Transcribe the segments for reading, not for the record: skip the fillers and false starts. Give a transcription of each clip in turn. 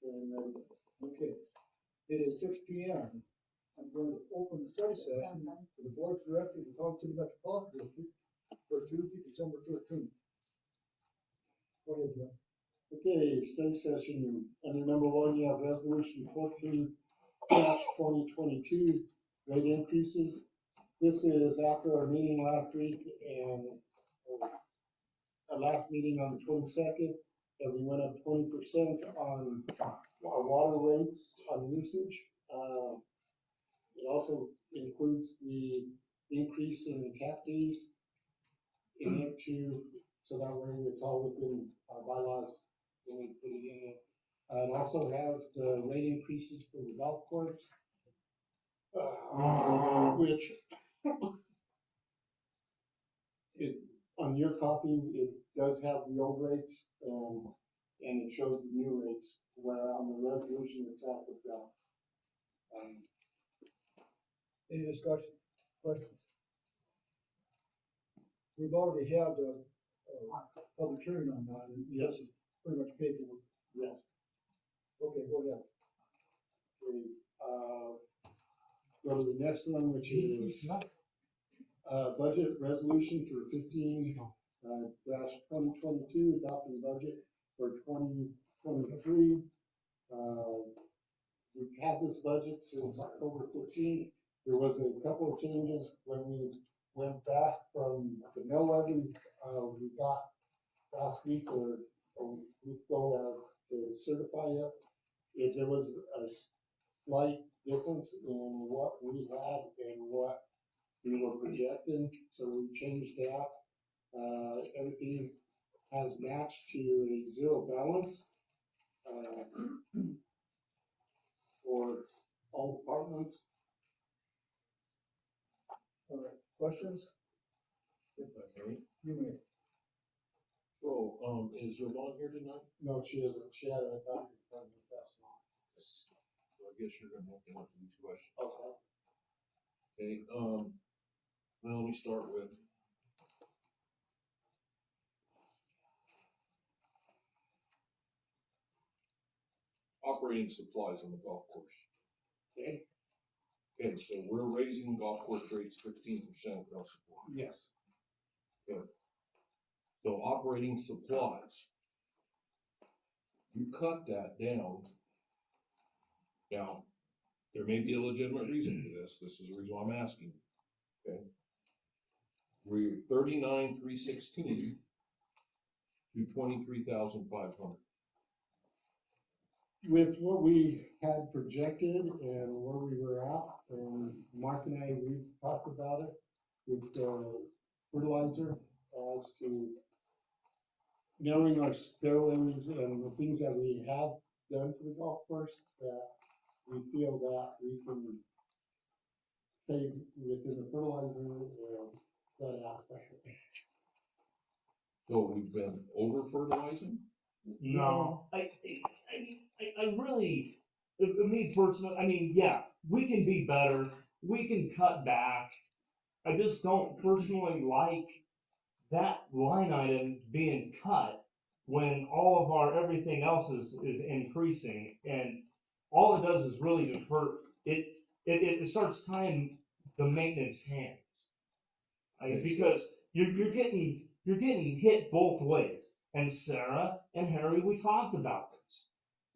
And, okay, it is 6 p.m. I'm going to open the study session for the board of directors of the College City Metropolitan District for Tuesday, December 13th. Go ahead, Jim. Okay, study session, under number one, you have resolution 14-2022, rate increases. This is after our meeting last week and our last meeting on the 22nd, and we went up 20% on our water rates on usage. It also includes the increase in tap fees in it too, so that way it's all within our bylaws when we put it in. It also has the rate increases for the golf course, which it, on your copy, it does have the old rates, and it shows the new rates, where on the resolution it's at with that. Any discussion, questions? We've already had a public hearing on that, and this is pretty much paperwork. Yes. Okay, go ahead. Okay, go to the next one, which is budget resolution for 15-2022, adopting budget for 2023. We've had this budget since October 15th. There was a couple of changes when we went back from the mill levy. We got last week or a week ago to certify it. If there was a slight difference in what we had and what we were projecting, so we changed that. Everything has matched to a zero balance for all departments. All right, questions? If I may. You may. So, is Yvonne here tonight? No, she isn't. She had a doctor's appointment last night. So I guess you're gonna have to answer these questions. Okay. Okay, well, let me start with. Operating supplies on the golf course. Okay. Okay, so we're raising golf course rates 15% across the board. Yes. Okay. So operating supplies, you cut that down. Now, there may be a legitimate reason for this. This is the reason why I'm asking. Okay. We're 39,316 to 23,500. With what we had projected and where we were at, and Mark and I, we've talked about it with fertilizer as to knowing our spillways and the things that we have done to the golf course, that we feel that we can stay within the fertilizer and that aspect. So we've been over fertilizing? No, I really, me personally, I mean, yeah, we can be better, we can cut back. I just don't personally like that line item being cut when all of our, everything else is increasing, and all it does is really just hurt, it starts tying the maintenance hands. Because you're getting hit both ways. And Sarah and Harry, we talked about this.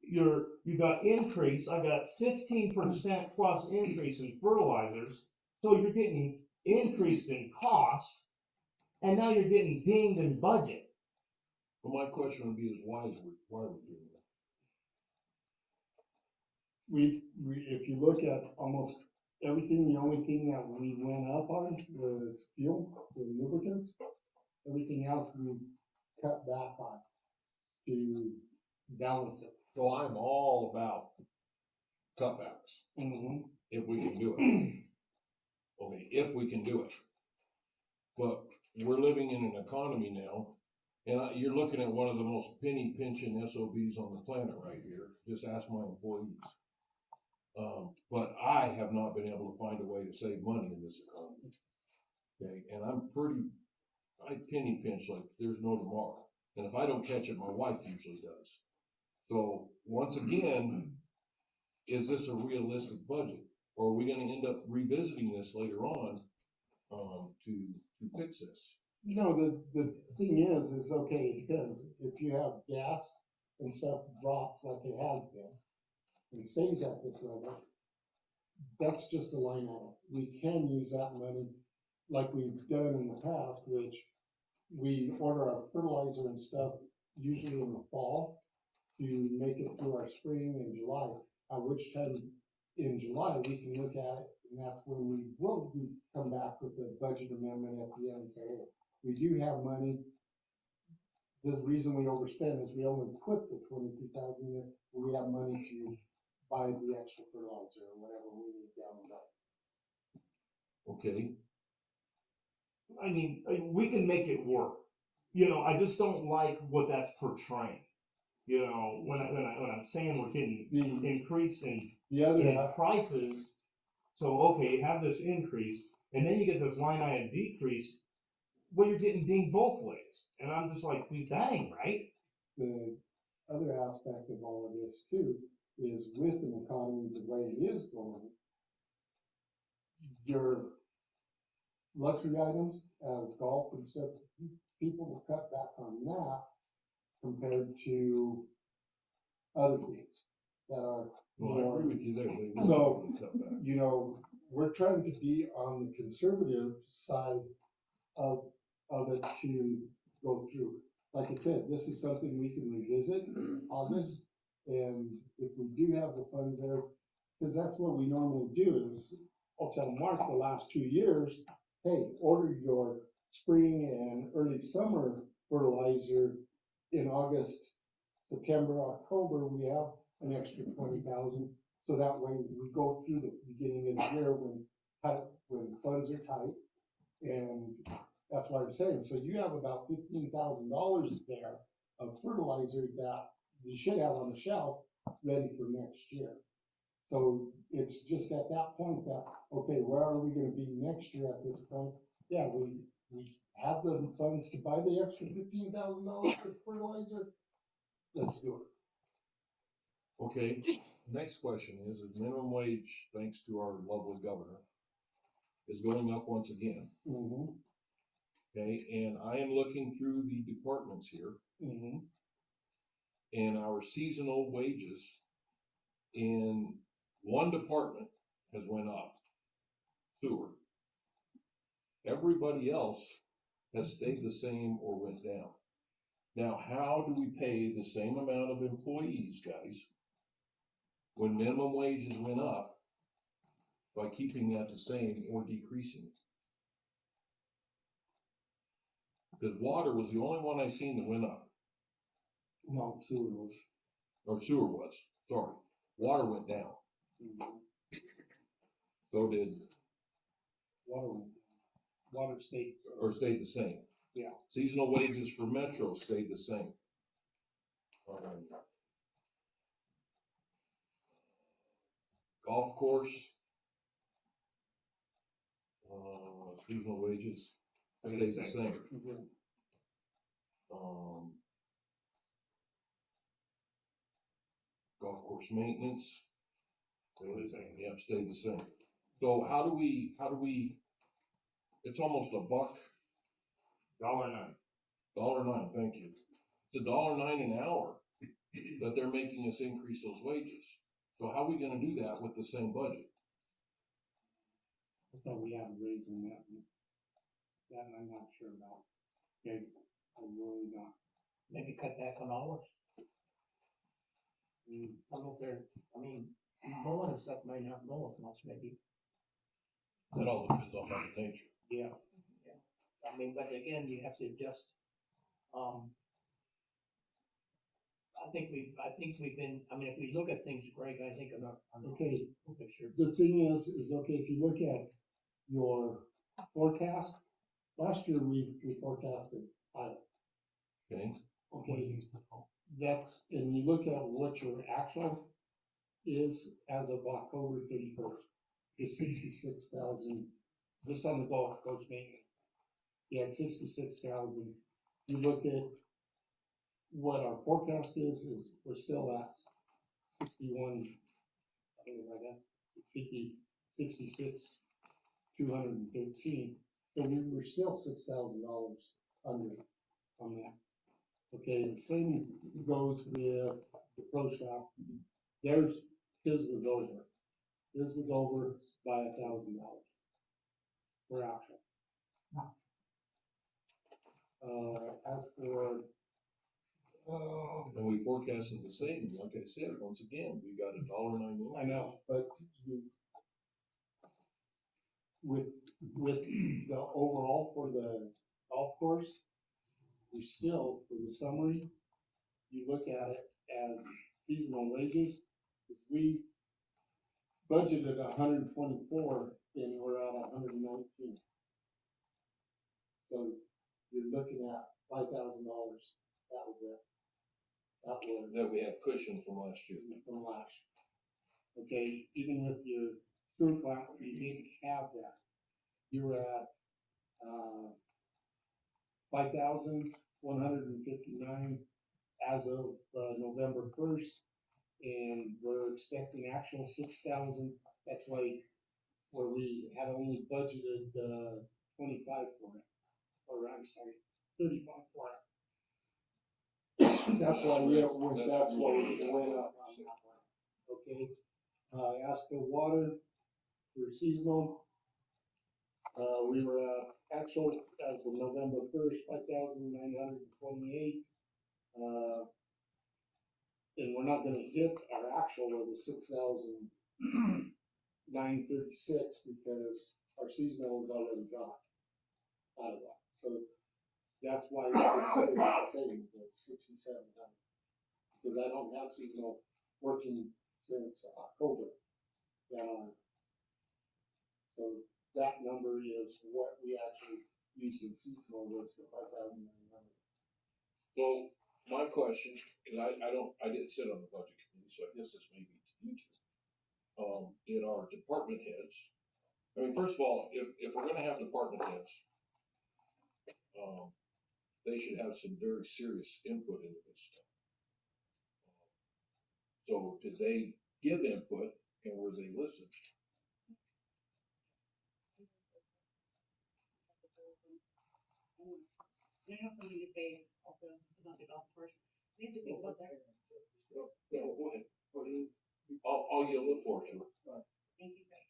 You got increase, I got 15% plus increase in fertilizers, so you're getting increased in cost, and now you're getting dinged in budget. Well, my question would be is why are we doing that? If you look at almost everything, the only thing that we went up on was fuel, the lubricants. Everything else we cut back on to balance it. So I'm all about cutbacks, if we can do it. Okay, if we can do it. But we're living in an economy now, and you're looking at one of the most penny pinching SOBs on the planet right here. Just ask my employees. But I have not been able to find a way to save money in this economy. Okay, and I penny pinch like there's no tomorrow. And if I don't catch it, my wife usually does. So, once again, is this a realistic budget? Or are we gonna end up revisiting this later on, to fix this? No, the thing is okay, it depends. If you have gas and stuff drops like it has been, and stays at this level, that's just a line item. We can use that money like we've done in the past, which we order our fertilizer and stuff usually in the fall to make it through our spring and July, at which time in July, we can look at it, and that's when we will come back with a budget amendment at the end and say, hey, we do have money. The reason we overspend is we only put the 22,000 in, we have money to buy the extra fertilizer or whatever we need down the road. Okay, I mean, we can make it work. You know, I just don't like what that's portraying. You know, when I'm saying we're getting The, increase in the other, prices, so okay, you have this increase, and then you get this line item decrease, well, you're getting dinged both ways. And I'm just like, dude, that ain't right. the other aspect of all of this too, is with an economy the way it is going, your luxury items as golf and stuff, people will cut back on that compared to other things that are well, I more, agree with you there, but it was So- a cut back. you know, we're trying to be on the conservative side of it to go through. Like I said, this is something we can revisit in August, and if we do have the funds there, because that's what we normally do is, I'll tell Mark the last 2 years, hey, order your spring and early summer fertilizer in August, September, October, we have an extra 20,000. So that way we go through the beginning of the year when funds are tight. And that's what I'm saying. So you have about $15,000 there of fertilizer that you should have on the shelf ready for next year. So it's just at that point that, okay, where are we gonna be next year at this point? Yeah, we have the funds to buy the extra $15,000 for fertilizer. Let's do it. Okay, next question is minimum wage, thanks to our lovely governor, is going up once again. Mm-hmm. Okay, and I am looking through the departments here, Mm-hmm. and our seasonal wages in one department has went up, sewer. Everybody else has stayed the same or went down. Now, how do we pay the same amount of employees, guys, when minimum wages went up by keeping that the same or decreasing it? Because water was the only one I seen that went up, No, sewer was. or sewer was, sorry. Water went down, so did, Water states. or stayed the same. Yeah. Seasonal wages for Metro stayed the same. Golf course, seasonal wages stayed the same. Mhm. Golf course maintenance, Stayed the same. yep, stayed the same. So how do we, it's almost $1, $1.09. thank you. It's $1.09 an hour that they're making us increase those wages. So how are we gonna do that with the same budget? I thought we had a raise in that. That I'm not sure about. Okay, I'm really not. Maybe cut back on hours. Mm. I don't know if they're, I mean, mowing and stuff might not mow as much, maybe. That all depends on Mother Nature. Yeah. I mean, but again, you have to adjust, I think we've been, I mean, if we look at things, Greg, I think on the Okay, whole picture. the thing is okay, if you look at your forecast, last year we forecasted high. Okay, Okay, that's, and you look at what your actual is as of October 31st, is 66,000, just on the golf course maintenance. You had 66,000. You look at what our forecast is we're still at 61, something like that, 66, 213. So we were still $6,000 under on that. Okay, the same goes with the pro shop. His was over. His was over by $1,000 for actual. As for, And we forecasted the same, like I said, once again, we got $1.91. I know, but you, with the overall for the golf course, we still, for the summary, you look at it as seasonal wages, we budgeted 124 and we're at 119. So you're looking at $5,000. That was it. That was That we had cushion from last year. from last. Okay, even with your sewer plant, you didn't have that. You were at, 5,159 as of, November 1st. And we're expecting actual 6,000. That's why, where we had only budgeted, 25 for it, or I'm sorry, 35 for it. That's why we went up on that one. Okay, as for water, for seasonal, we were at actual as of November 1st, 5,928. And we're not gonna hit our actual of the 6,936 because our seasonal is already gone out of that. So that's why it's saying it's 6,700. Because I don't have seasonal working since October. So that number is what we actually used in seasonal was the 5,900. So my question, and I didn't sit on the budget committee, so I guess this may be to you two. In our department heads, I mean, first of all, if we're gonna have department heads, they should have some very serious input into this stuff. So did they give input and were they listened? And I have something to say also about the golf course. We have to think about that. Yeah, go ahead. I'll yield the floor to you. Thank you, Greg.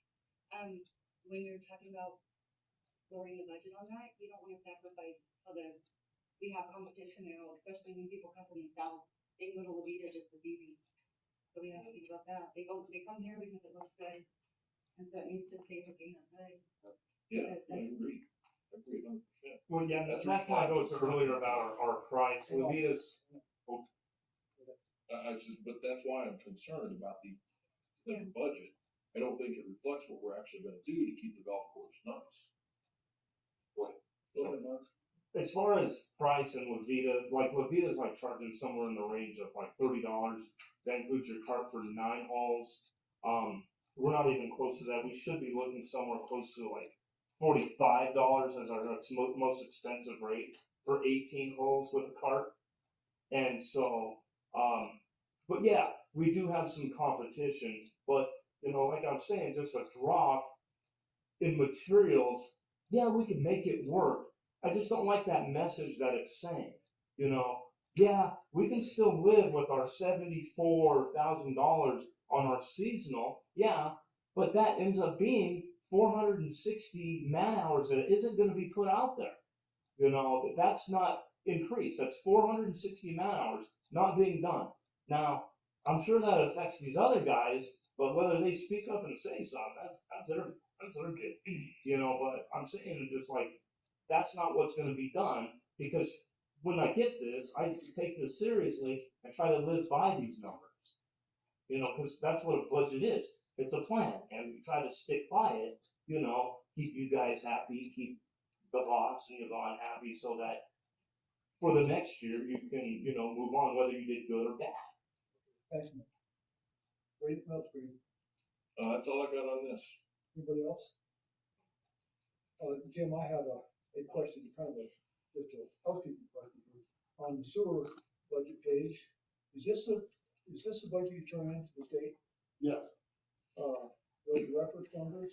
When you're talking about lowering the budget on that, you don't want to sacrifice we have competition now, especially when people come from the south. They go to Levita just as easy. So we have to think about that. They come here because it looks good. And so it needs to stay looking good. Yeah, I agree. I agree 100%. Well, yeah, That's that kind of goes earlier about our price. Levita's, But that's why I'm concerned about the budget. I don't think it reflects what we're actually gonna do to keep the golf course nice. Go ahead, Mark. as far as price and Levita, like Levita's like charging somewhere in the range of like $30. That includes your cart for 9 holes. We're not even close to that. We should be looking somewhere close to like $45 as our most expensive rate for 18 holes with a cart. And so, but yeah, we do have some competition, but you know, like I'm saying, just a drop in materials, yeah, we can make it work. I just don't like that message that it's saying, you know, yeah, we can still live with our $74,000 on our seasonal, yeah, but that ends up being 460 man hours that isn't going to be put out there. You know, that's not increased. That's 460 man hours not being done. Now, I'm sure that affects these other guys, but whether they speak up and say something, that's their good. You know, but I'm saying just like, that's not what's going to be done, because when I get this, I take this seriously and try to live by these numbers. You know, because that's what a budget is. It's a plan, and we try to stick by it, you know, keep you guys happy, keep the boss and your bond happy, so that for the next year, you can, you know, move on whether you did good or bad. Thanks, man. Anything else for you? That's all I got on this. Anybody else? Jim, I have a question, kind of just a housekeeping question. On the sewer budget page. Is this the budget you turn into the state? Yes. Those reference numbers?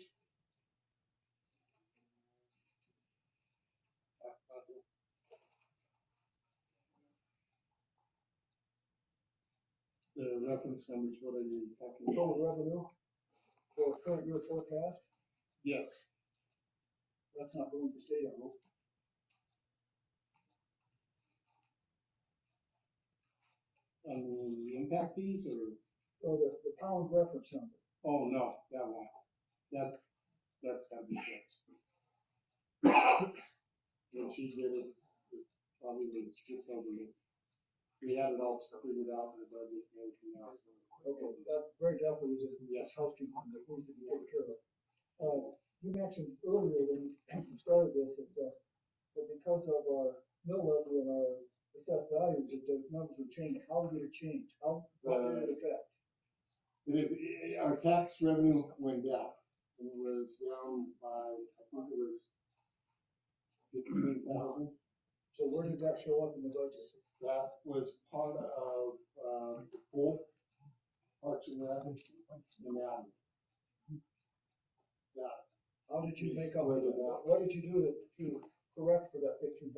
The reference numbers, what are you talking Total about? revenue for current year forecast? Yes. That's not going to state, I hope. On the impact fees or, So the pound reference number. oh, no, that one. That's gotta be fixed. When she did it, it probably was just over it. We had it all figured out in the budget and everything else. Okay, that very definitely is Yes. housekeeping that needs to be taken care of. You mentioned earlier when you started this, that because of our mill levy and our assessed values, that the numbers would change. How did it change? How did it affect? Our tax revenue went down. It was down by, I think it was 15,000. So where did that show up in the budget? That was part of, both Parks and Rec and that. Yeah. How did you We make up for split it that? up. What did you do to correct for that 15,000?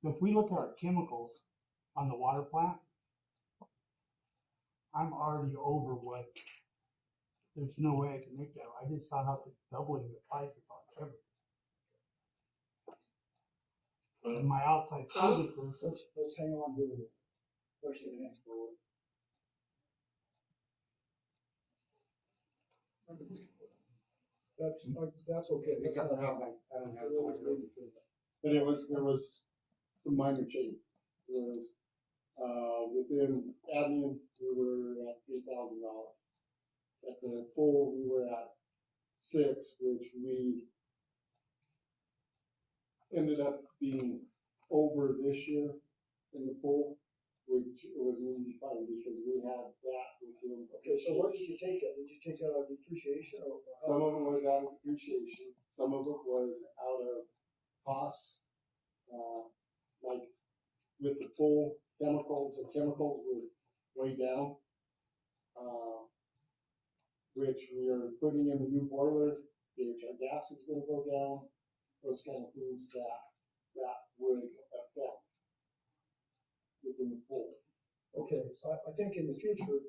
If we look at our chemicals on the water plant, I'm already over what, there's no way I can make that. I just found out that doubling the prices on everything. And my outside services, Let's hang on to the question and answer. That's okay. But there was some minor change. There was, within admin, we were at $3,000. At the pool, we were at 6, which we ended up being over this year in the pool, which was an easy find because we had that within. Okay, so where did you take it? Did you take it out of depreciation or? Some of it was out of depreciation, some of it was out of costs. Like with the pool chemicals, the chemicals were way down. Which we are putting in the new boiler, which our gas is gonna go down, those kind of things that would affect within the pool. Okay, so I think in the future,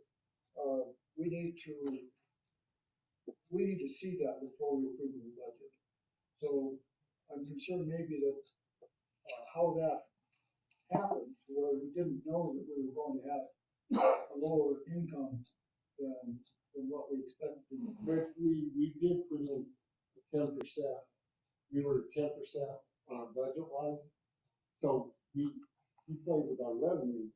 we need to see that before we approve the budget. So I'm concerned maybe that, how that happened, where we didn't know that we were going to have a lower income than what we expected. But we did put in 10%, we were 10% on our budget wise. So we played with our revenue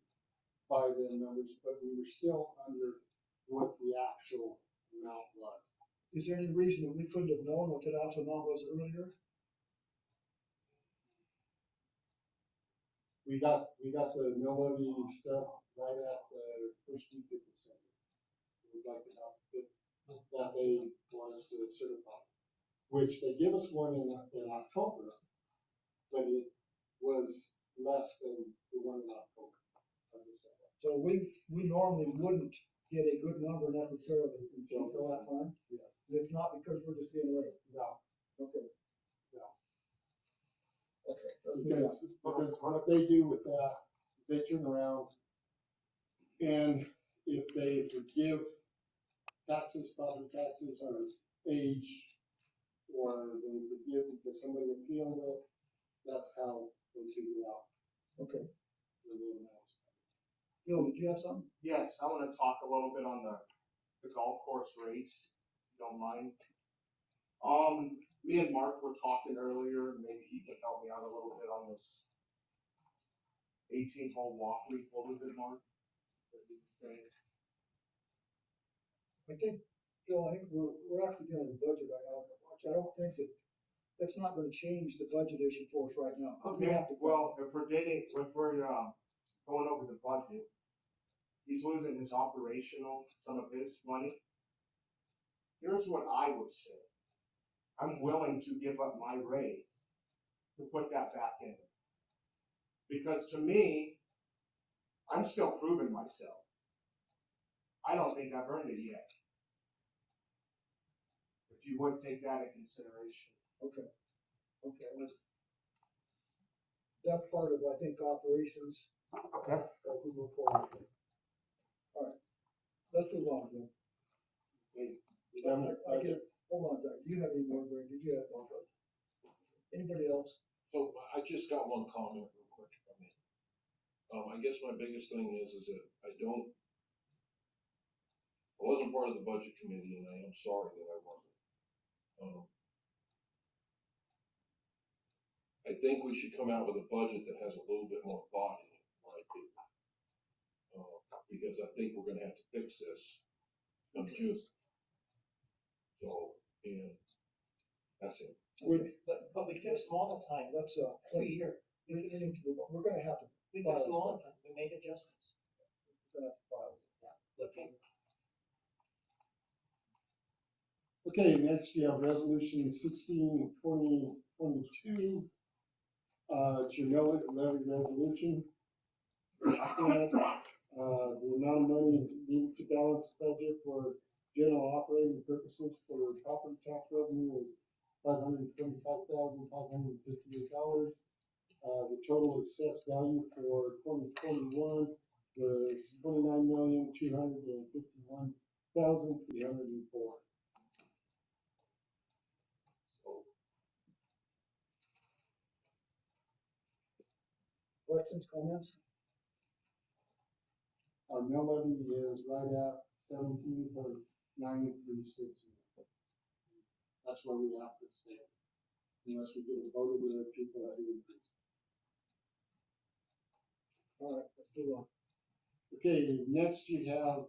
by the numbers, but we were still under what the actual amount was. Is there any reason that we couldn't have known what that actual amount was earlier? We got the mill levy stuff right at the first week of December. It was like about that they want us to certify, which they give us one in October, but it was less than the one in October of December. So we normally wouldn't get a good number necessarily until that time? Yeah. It's not because we're just being late. No, Okay. no. Okay. let's do that. Because what they do with that, they turn around and if they forgive taxes, property taxes, or age, or they forgive because somebody appealed it, that's how they figure out Okay. the amounts. Bill, did you have something? Yes, I wanna talk a little bit on the golf course race, if you don't mind. Me and Mark were talking earlier, maybe he could help me out a little bit on this 18-hole walk week. What was it, Mark? What did you say? I think, Phil, I think we're actually doing the budget right now, which I don't think that's not gonna change the budget issue for us right now. We Okay, have to- well, if we're going over the budget, he's losing his operational, some of his money. Here's what I would say. I'm willing to give up my raise to put that back in. Because to me, I'm still proving myself. I don't think I've earned it yet. If you would take that into consideration. Okay, that's part of, I think, operations, Okay. that we move forward with. All right, let's move on, Jim. I get, hold on a second, do you have any more, Greg? Did you have more? Anybody else? So I just got one comment real quick from me. I guess my biggest thing is that I wasn't part of the budget committee, and I am sorry that I wasn't. I think we should come out with a budget that has a little bit more thought in it, in my opinion. Because I think we're gonna have to fix this come June. So, and that's it. But we fixed them all the time, Let's, every year. we're gonna have to. We fixed them all the time, we made adjustments. We're gonna have to file. Okay, next you have resolution 16/2022. It's your levy resolution. The amount of money needed to balance the budget for general operating purposes for property tax revenue is $525,558. The total assessed value for 2021 was $29,251,304. Questions, comments? Our mill levy is right at 17.936. That's where we have to stay. Unless we get a vote with the people that do increase. All right, let's move on. Okay, next you have,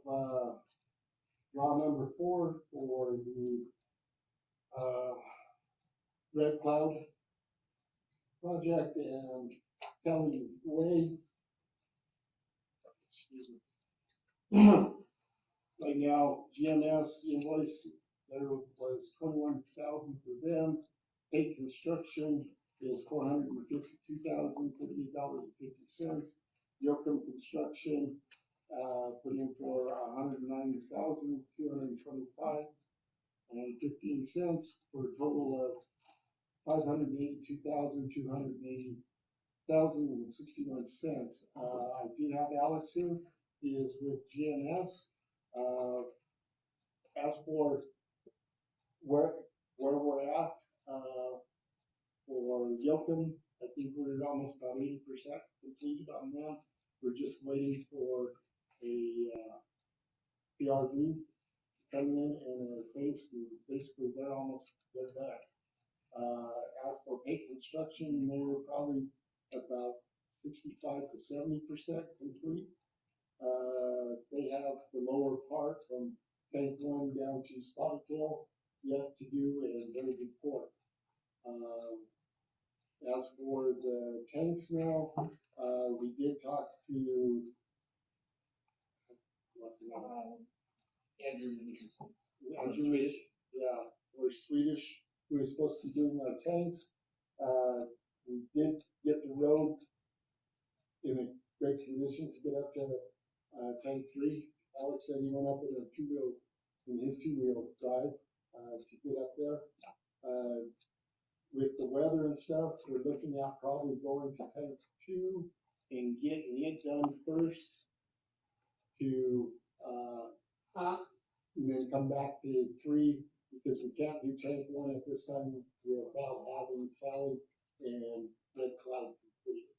draw number 4 for the, Red Cloud project and Kelly Way. Excuse me. Right now, GMS invoice, there was 21,000 for them. State construction is $452,038.50. Yoakum construction, put in for $190,225.15 for a total of $582,280.61. I do have Alex here. He is with GMS. As for where we're at, for Yoakum, I think we're almost about 80% completed on them. We're just waiting for a PRV to come in and a base, and basically they're back. As for paint construction, they were probably about 65 to 70% complete. They have the lower part from tank 1 down to spotted tail yet to do, and there's a port. As for the tanks now, we did talk to Andrew Rich, yeah, we're Swedish, who is supposed to be doing our tanks. We did get the road in a great condition to get up to tank 3. Alex said he went up with a two-wheel drive to get up there. With the weather and stuff, we're looking at probably going to tank 2 and getting it done first to and then come back to 3 because we can't do tank 1 at this time without having Cali and Red Cloud complete.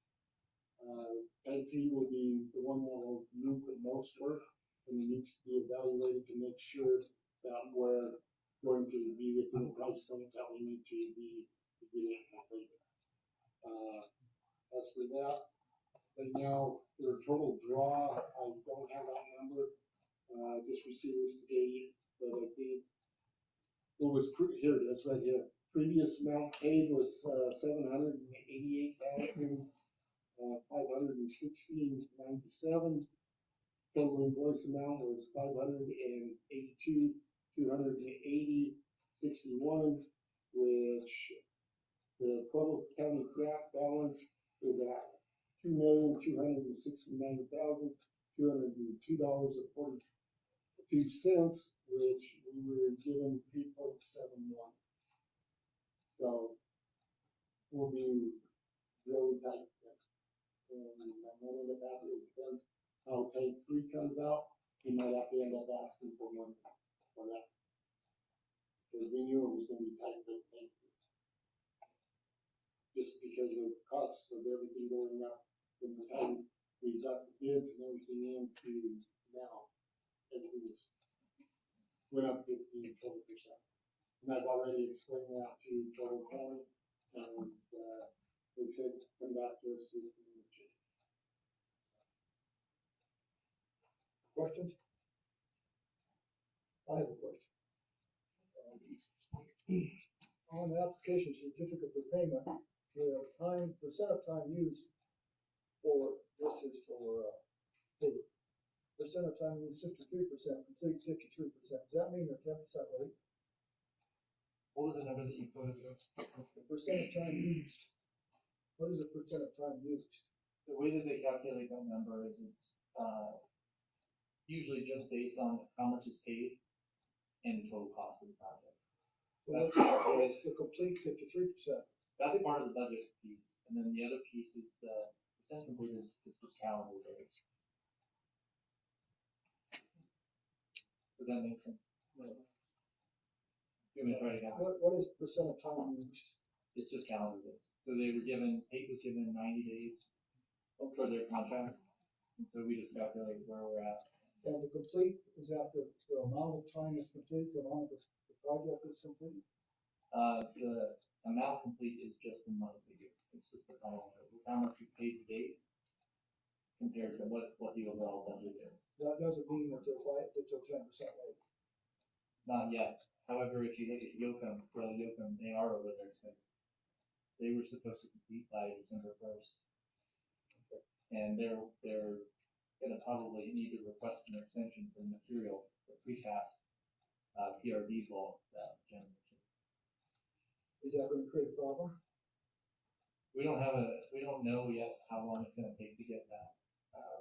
Tank 3 will be the one that will need the most work and it needs to be evaluated to make sure that we're going to be within the price point that we need to be to get it completed. As for that, right now, for a total draw, I don't have that number. I just received this today, but I did. What was here it is right here. Previous amount paid was $788,516.97. Total invoice amount was $582,280.61, which the total county grant balance is at $2,269,202.42, which we were given 3.71. So we'll be really tight. And I'm running it back, it depends how tank 3 comes out, we might have to end up asking for money for that. Because we knew it was gonna be tight with tank 3. Just because of costs of everything going up from the time we got the bids and everything in to now. Everything is went up 15-20%. And I've already explained that to Total County, and they said come back to us if we need to change. Questions? I have a question. On the application certificate for payment, the percent of time used for, this is for, paper. Percent of time used 63%, complete 53%. Does that mean they're 10% late? What was the number that you quoted? The percent of time used. What is the percent of time used? The way that they calculate that number is it's, usually just based on how much is paid and the total cost of the project. So that's the complete 53%. That's part of the budget piece, and then the other piece is the percent complete is just calendar days. Does that make sense? You want me to try it again? What is percent of time used? It's just calendar days. So they were given, Pate was given 90 days for their contract, and so we just calculated where we're at. And the complete, is that the amount of time is complete, the amount of the project is complete? The amount complete is just the money figure. It's just the final number, how much you paid to date compared to what the overall budget is. That doesn't mean that they're 10% late. Not yet. However, if you look at Yocum, they are over their schedule. They were supposed to complete by December 1st. And they're gonna probably need to request an extension for material, for precast, PRD vault, generation. Is that gonna create a problem? We don't know yet how long it's gonna take to get that.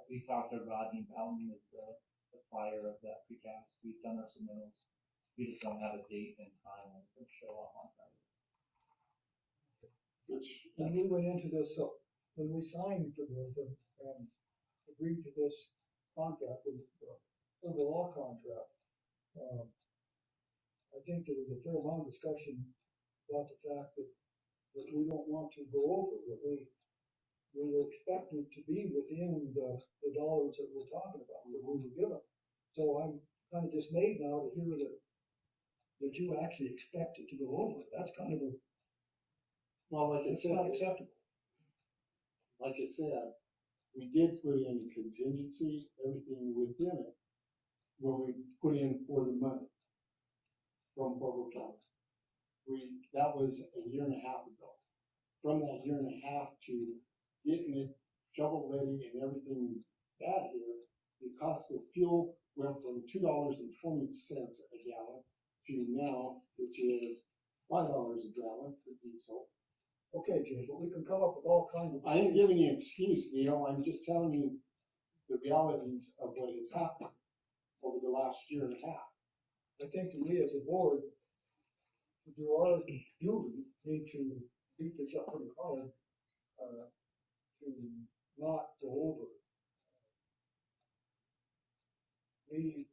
We talked to Rodney Bowden as the supplier of that precast. We've done our submittals. We just don't have a date and time when it's gonna show up on site. When we went into this, when we signed for this and agreed to this contract, with overall contract, I think there was a fair amount of discussion about the fact that we don't want to go over, that we were expected to be within the dollars that we're talking about, that we were given. So I'm kind of dismayed now to hear that you actually expected to go over it. That's kind of Well, like I it's not said, acceptable. like I said, we did put in contingency, everything within it, when we put in for the money from Pueblo County. That was a year and a half ago. From that year and a half to getting it shovel ready and everything that here, the cost of fuel went from $2.20 a gallon to now, which is $5 a gallon for diesel. Okay, Jay, but we can come up with all kinds of. I ain't giving you an excuse, Neil, I'm just telling you the realities of what has happened over the last year and a half. I think that we as a board, to do our duty, need to beat this up pretty hard, to not go over. We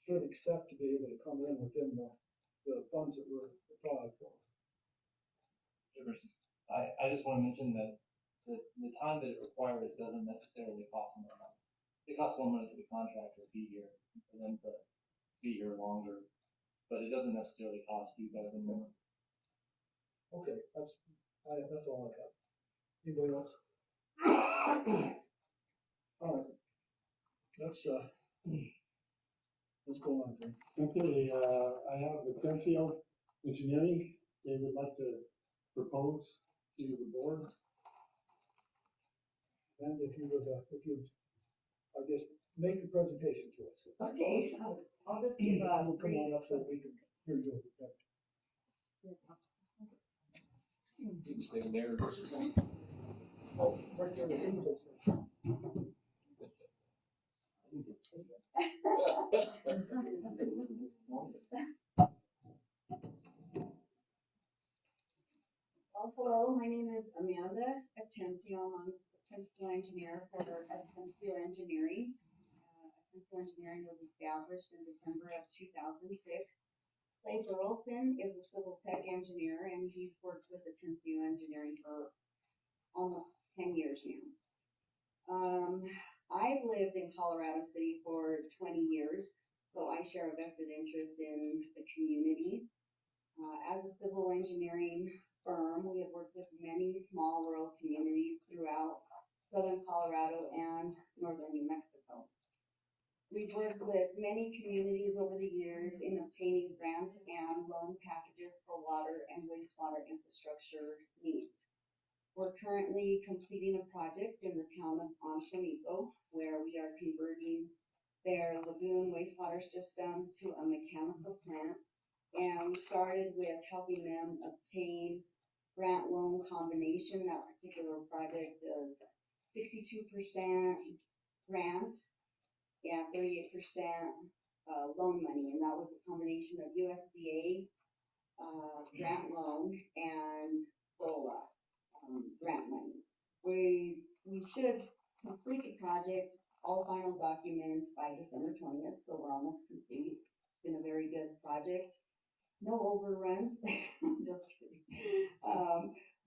should expect to be able to come in within the funds that were applied for. I just want to mention that the time that it requires doesn't necessarily cost more money. It costs more money for the contractor to be here, for them to be here longer. but it doesn't necessarily cost you better than more. Okay, that's all I have. Anybody else? All right. Let's go on, then. Okay, I have the Penfield Engineering, they would like to propose to the board. And if you, I guess, make a presentation to us. Okay, I'll just give a Come brief. on up so we can hear you. You can stand there. Oh, right there, the input section. Hello, my name is Amanda Atencio. I'm the principal engineer for Atencio Engineering. Atencio Engineering was established in December of 2006. Clay Burleson is a civil tech engineer, and he's worked with Atencio Engineering for almost 10 years now. I've lived in Colorado City for 20 years, so I share a vested interest in the community. As a civil engineering firm, we have worked with many small rural communities throughout southern Colorado and northern New Mexico. We've worked with many communities over the years in obtaining grant and loan packages for water and wastewater infrastructure needs. We're currently completing a project in the town of Anshanico, where we are converting their lagoon wastewater system to a mechanical plant. And we started with helping them obtain grant loan combination. That particular project is 62% grant and 38% loan money. And that was a combination of USDA grant loan and FOLA grant money. We should complete the project, all final documents by December 20th, so we're almost complete. It's been a very good project. No overruns. Just kidding.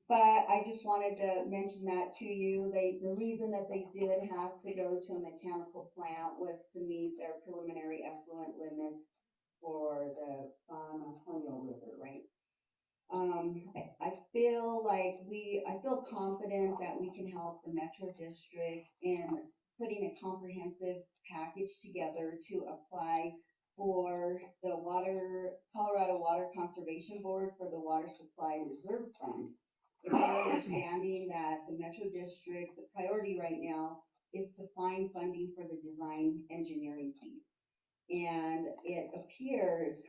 But I just wanted to mention that to you. The reason that they did have to go to a mechanical plant was to meet their preliminary effluent limits for the San Antonio River, right? I feel confident that we can help the Metro District in putting a comprehensive package together to apply for the Colorado Water Conservation Board for the Water Supply Reserve Fund. It's our understanding that the Metro District, the priority right now is to find funding for the design engineering fee. And it appears,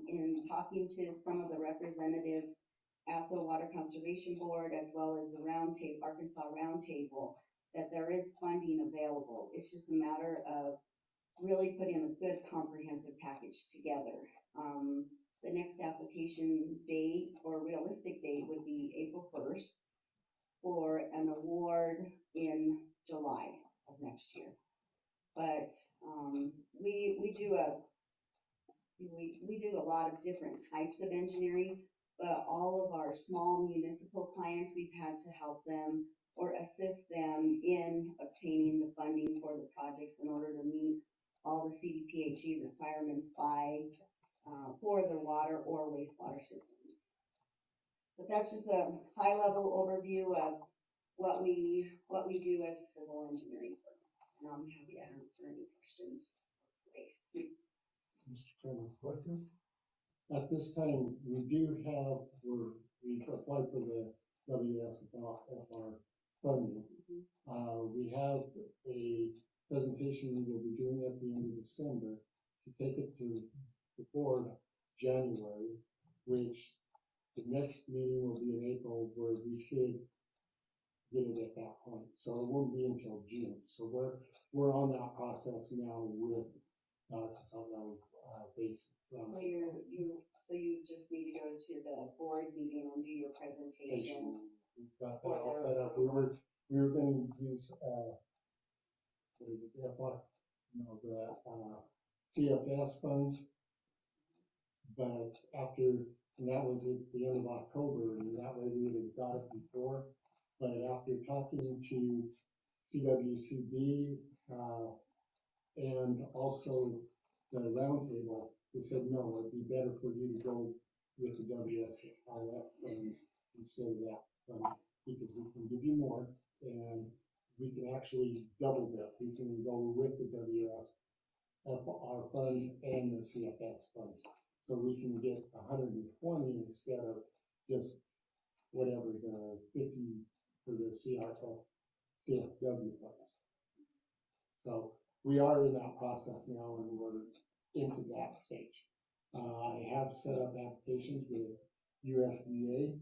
in talking to some of the representatives at the Water Conservation Board as well as the Arkansas Roundtable, that there is funding available. It's just a matter of really putting a good comprehensive package together. The next application date or realistic date would be April 1st for an award in July of next year. But we do a lot of different types of engineering, but all of our small municipal clients, we've had to help them or assist them in obtaining the funding for the projects in order to meet all the CDPHE requirements for their water or wastewater systems. But that's just a high level overview of what we do as a civil engineering firm. And I'm happy to answer any questions today. Mr. Chairman, question? At this time, we we've applied for the WSFR funding. We have a presentation we'll be doing at the end of December to take it to the board January, which the next meeting will be in April, where we should get it at that point. So it won't be until June. So we're on that process now with base. So you just need to go to the board meeting and do your presentation. We've got that all set up. We were going to use what is it, the CFS funds, but and that was at the end of October, and that way we would have got it before. But after talking to CWCB and also the roundtable, they said, no, it'd be better for you to go with the WSIF funds instead of that fund, because we can give you more, and we can actually double that. We can go with the WSIF funds and the CFS funds. So we can get 120 instead of just whatever the 50 for the CFW funds. So we are in that process now, and we're into that stage. I have set up applications with USDA.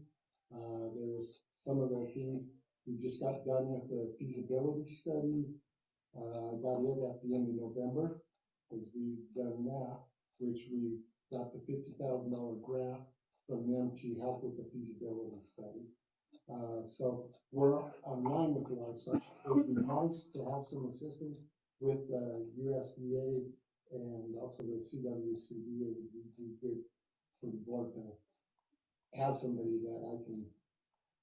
There's some of the things we just got done with the feasibility study. Got it at the end of November, because we've done that, which we got the $50,000 grant from them to help with the feasibility study. So we're online with the livestock. It would be nice to have some assistance with USDA and also the CWCD. It would be good for the board to have somebody that I can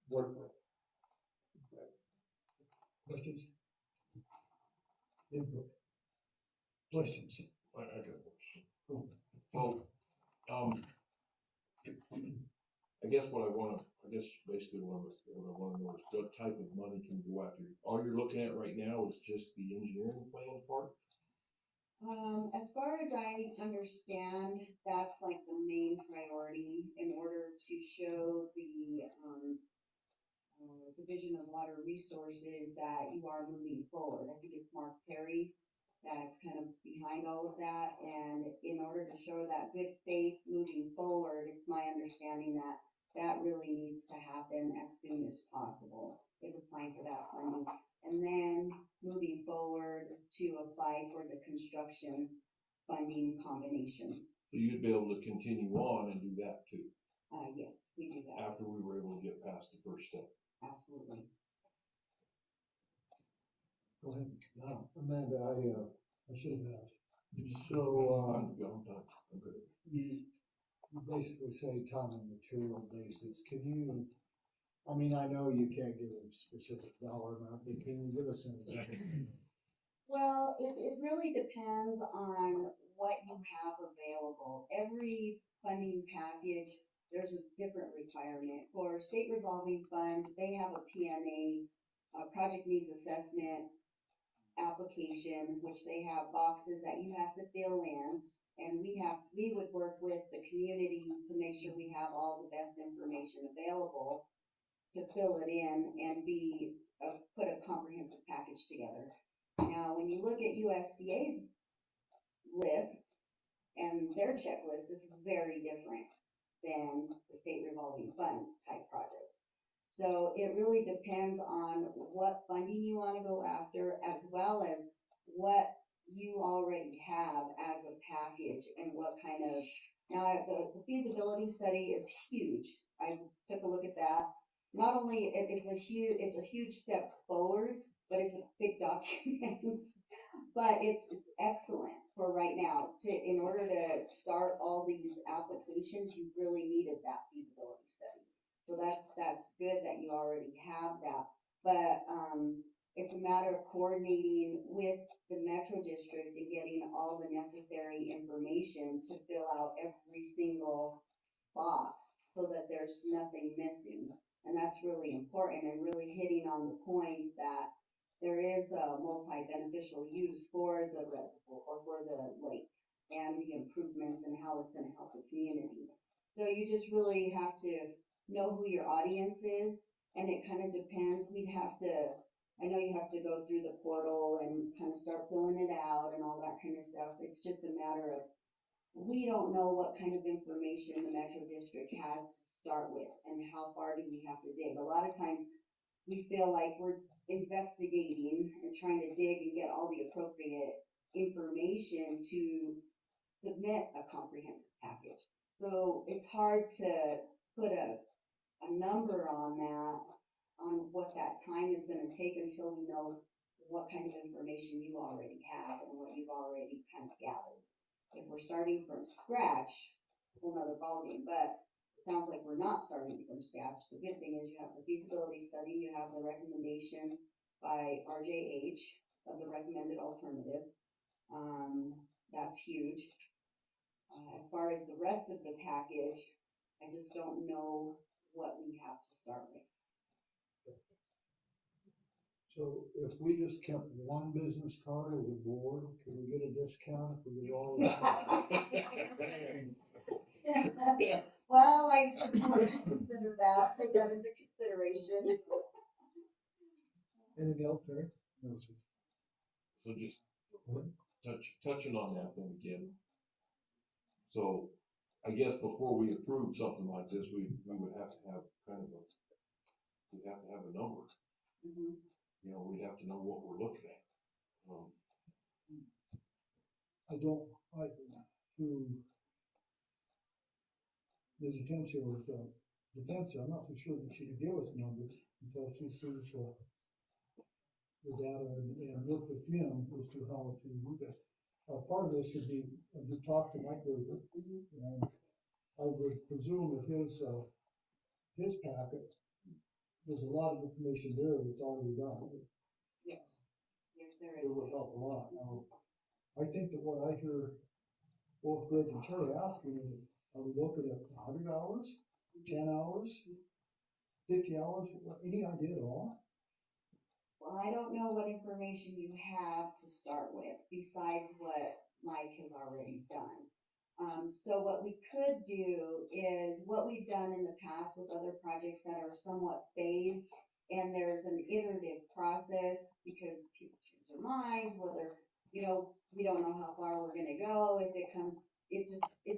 work with. Questions? Input? Questions? I got one. Well, I guess basically what I wanna know is what type of money can you go after? All you're looking at right now is just the engineering plan part? As far as I understand, that's like the main priority in order to show the, Division of Water Resources that you are moving forward. I think it's Mark Perry that's kind of behind all of that. And in order to show that good faith moving forward, it's my understanding that that really needs to happen as soon as possible if applying for that funding. And then moving forward to apply for the construction funding combination. So you'd be able to continue on and do that too, Yes, we do that, after we were able to get past the first step. absolutely. Go ahead. Amanda, I should have asked. So, I'm done. I'm good. you basically say time and material basis. Can you, I mean, I know you can't give a specific dollar amount, but can you give us an example? Well, it really depends on what you have available. Every funding package, there's a different requirement. For state revolving fund, they have a PNA, project needs assessment application, which they have boxes that you have to fill in. And we would work with the community to make sure we have all the best information available to fill it in and put a comprehensive package together. Now, when you look at USDA's list and their checklist, it's very different than the state revolving fund type projects. So it really depends on what funding you want to go after, as well as what you already have as a package and what kind of, now the feasibility study is huge. I took a look at that. Not only it's a huge step forward, but it's a big document. But it's excellent for right now. In order to start all these applications, you really needed that feasibility study. So that's good that you already have that. But it's a matter of coordinating with the Metro District and getting all the necessary information to fill out every single box so that there's nothing missing. And that's really important, and really hitting on the point that there is a multi-beneficial use for the reservoir or for the lake and the improvements and how it's going to help the community. So you just really have to know who your audience is, and it kind of depends. I know you have to go through the portal and kind of start filling it out and all that kind of stuff. It's just a matter of, we don't know what kind of information the Metro District has to start with and how far do we have to dig. A lot of times we feel like we're investigating and trying to dig and get all the appropriate information to submit a comprehensive package. So it's hard to put a number on that, on what that time is going to take until we know what kind of information you already have and what you've already kind of gathered. If we're starting from scratch, whole nother ballgame, but it sounds like we're not starting from scratch. The good thing is you have the feasibility study, you have the recommendation by RJH of the recommended alternative. That's huge. As as far as the rest of the package, I just don't know what we have to start with. So if we just kept one business card as a board, could we get a discount if we did all of that? Well, I suppose consider that, take that into consideration. Anything else, Terry? No, sir. So just touching on that then again. So I guess before we approve something like this, we would have to have kind of we'd have to have a number. Mhm. You know, we'd have to know what we're looking at. To Ms. Atencio was, Atencio, I'm not so sure that she could give us numbers until she sees, the data and work with him as to how to do that. Part of this would be, we talked to Mike Berger, and I would presume that his packet, there's a lot of information there that's already done. Yes. Yes, there It is. would help a lot. Now, I think that what I hear both Greg and Terry asking is, are we looking at 100 hours, 10 hours, 50 hours, any idea at all? Well, I don't know what information you have to start with besides what Mike has already done. So what we could do is what we've done in the past with other projects that are somewhat phased, and there's an iterative process because people change their minds, whether, we don't know how far we're gonna go, if it comes, it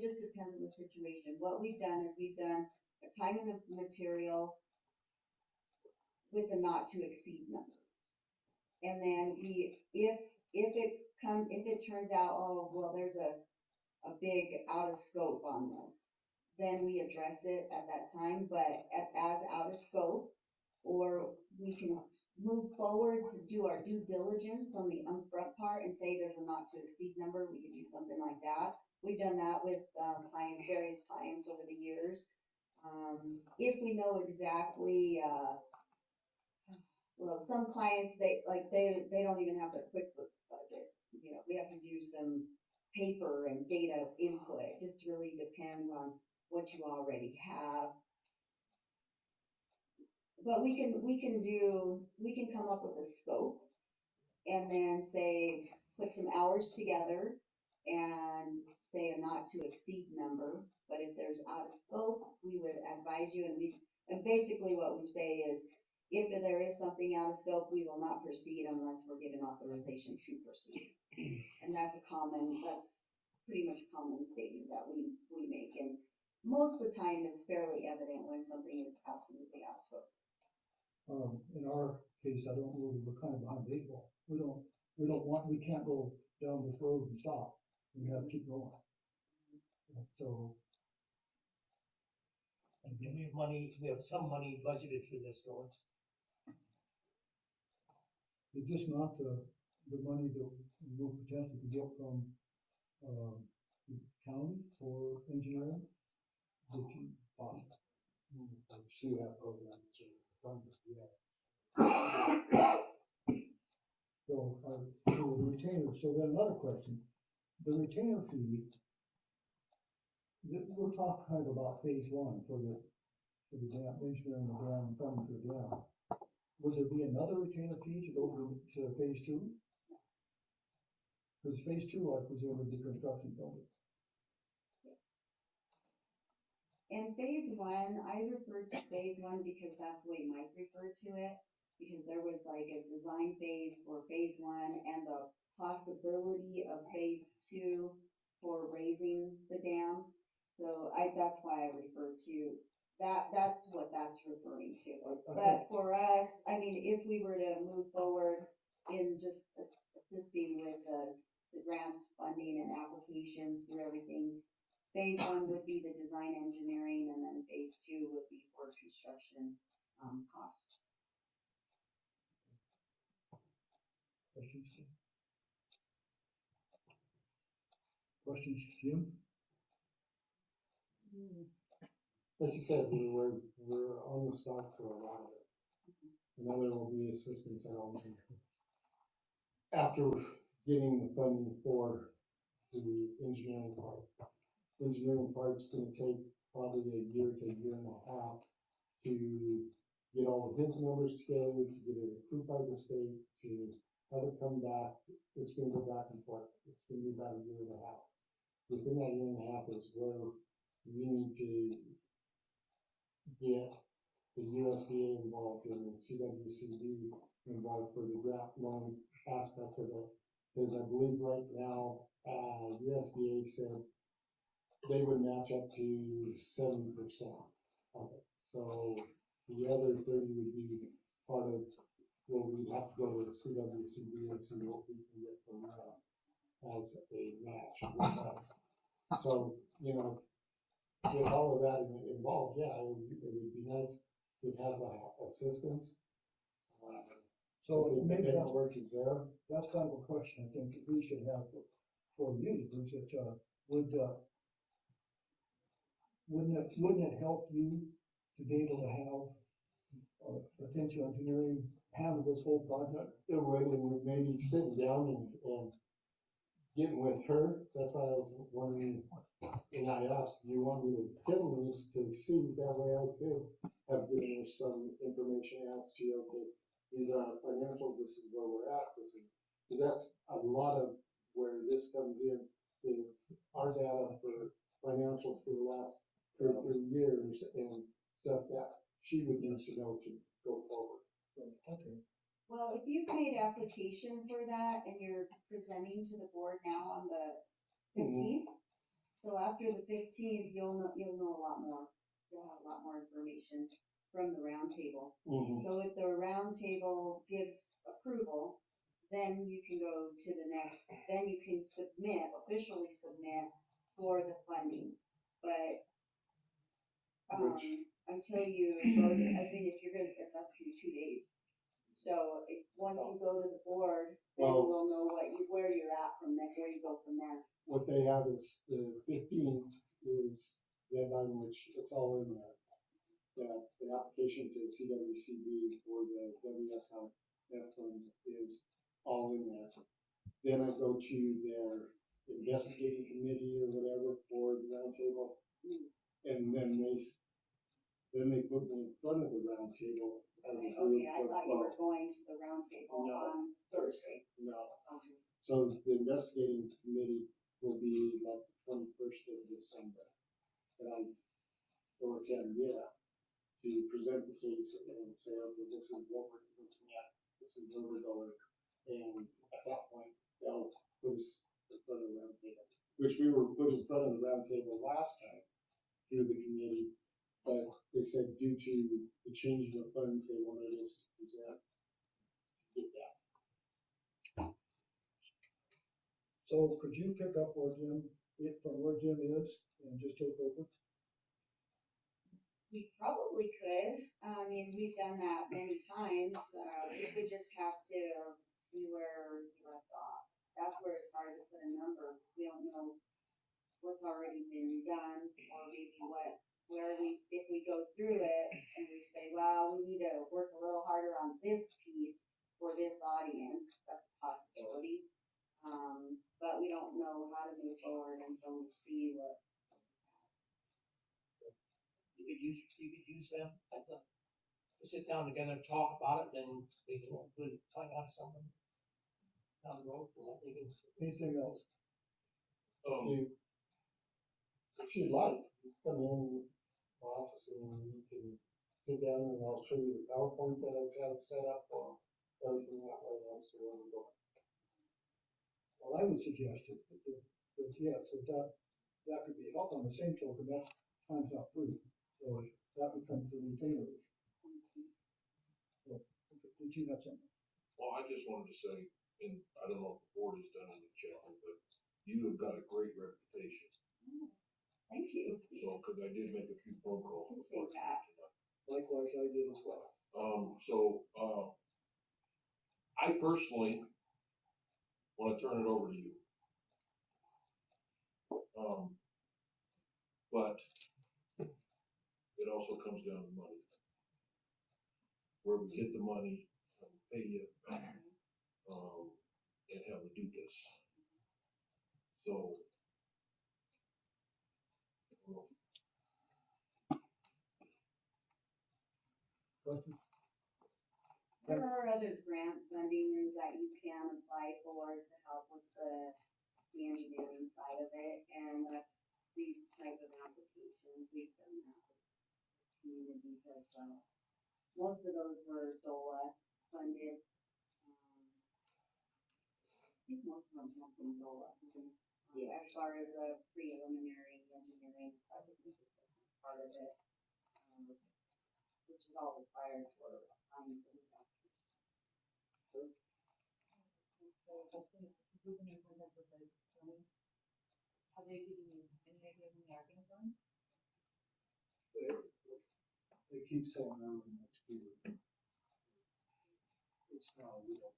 just depends on the situation. What we've done is we've done a time and material with a not to exceed number. And then if it turns out, oh, well, there's a big out of scope on this, then we address it at that time, but as out of scope, or we can move forward to do our due diligence on the upfront part and say there's a not to exceed number, we could do something like that. We've done that with, various clients over the years. If we know exactly, well, some clients, they don't even have their QuickBooks budget. We have to do some paper and data input. It just really depends on what you already have. But we can come up with a scope and then say, put some hours together and say a not to exceed number. But if there's out of scope, we would advise you, and basically what we say is, if there is something out of scope, we will not proceed unless we're given authorization to proceed. And that's pretty much a common statement that we make. And most of the time, it's fairly evident when something is absolutely out of scope. In our case, I don't know, we're kind of behind the eight ball. We can't go down this road and stop. We have to keep going. So. And we have some money budgeted for this going. It's just not the money that we will potentially get from, the county for engineering. That you possible. See that program, yeah. So the retainer, so then another question, the retainer fee, we're talking kind of about phase one for the dam, engineering the dam, funding for the dam. Would there be another retainer fee to go to phase two? Because phase two, I presume, would be construction funding. And phase one, I referred to phase one because that's the way Mike referred to it, because there was like a design phase for phase one and the possibility of phase two for raising the dam. So that's why I referred to that, that's what that's referring to. But for us, I mean, if we were to move forward in just assisting with the grant funding and applications through everything, phase one would be the design engineering, and then phase two would be for construction costs. Questions, Jim? Like you said, we're on the stock for a lot of it. And then there will be assistance element after getting the funding for the engineering part. engineering part's gonna take probably a year to a year and a half to get all of his numbers together, to get it approved by the state, to have it come back. It's gonna go back and forth. It's gonna be about a year and a half. Within that year and a half is where we need to get the USDA involved and CWCD involved for the grant loan aspect of it. Because I believe right now, USDA said they would match up to 70% of it. So the other 30 would be part of, well, we'd have to go to the CWCD and see what we can get from them as a match with us. So, you know, with all of that involved, yeah, it would be nice to have assistance. So the maybe paperwork is there. that's kind of a question I think that we should have for you, is that, wouldn't it help you to be able to have, potential engineering handle this whole project? It would maybe sitting down and getting with her. That's why I was wondering, and I asked, do you want me to film this to see, that way I could have given her some information as to, okay, these are our financials, this is where we're at, this is, because that's a lot of where this comes in, is our data for financials for the last 2 or 3 years and stuff that she would need to know to go forward. Okay. Well, if you've made application for that and you're presenting to the board now on the 15th, so after the 15th, you'll know a lot more. You'll have a lot more information from the roundtable. So if the roundtable gives approval, then you can go to the next, then you can officially submit for the funding. But, until you go to, I mean, if that's in 2 days. So once you go to the board, then we'll know where you're at from there, where you go from there. What they have is the 15th is deadline, which it's all in there. The application to CWCB for the WSF funds is all in there. Then I go to their investigating committee or whatever for the roundtable, and then they put me in front of the roundtable. Okay, I thought you were going to the roundtable on Thursday. No. Okay. So the investigating committee will be like the 21st of December. And I will attend, to present the case and say, okay, this is what we're looking at, this is where we're going. And at that point, they'll put us in front of the roundtable, which we were put in front of the roundtable last time through the committee. But they said due to the changing of funds, they wanted us to present to get that. So could you pick up where Jim is and just take over? We probably could. I mean, we've done that many times. We would just have to see where he left off. That's where it's hard to put a number. We don't know what's already been done or maybe if we go through it and we say, well, we need to work a little harder on this piece for this audience, that's a possibility. But we don't know how to move forward until we see what. You could use them to sit down together and talk about it, then we can hopefully find out something down the road. Anything else? If you'd like, come in my office and you can sit down and I'll show you the PowerPoint that I've got set up for everything that way. That's where we're going. Well, I would suggest that yes, that could be help on the same token, that time's not free. So that becomes the retainer. So, did you have something? Well, I just wanted to say, and I don't know if the board has done any checking, but you have got a great reputation. Thank you. So, because I did make a few phone calls before Appreciate that. tonight. Likewise, I did as well. I personally want to turn it over to you. But it also comes down to money. Where we get the money, how we pay you, and how we do this. So Questions? There are other grant funding that you can apply for to help with the engineering side of it, and that's these type of applications, we've done that with communities as well. Most of those were DOLA funded. I think most of them have been DOLA funded. As far as a preliminary engineering project, part of it, which is all required for applying for these applications. Have they given you any idea when they are gonna come? They keep saying early next year. It's now, we don't.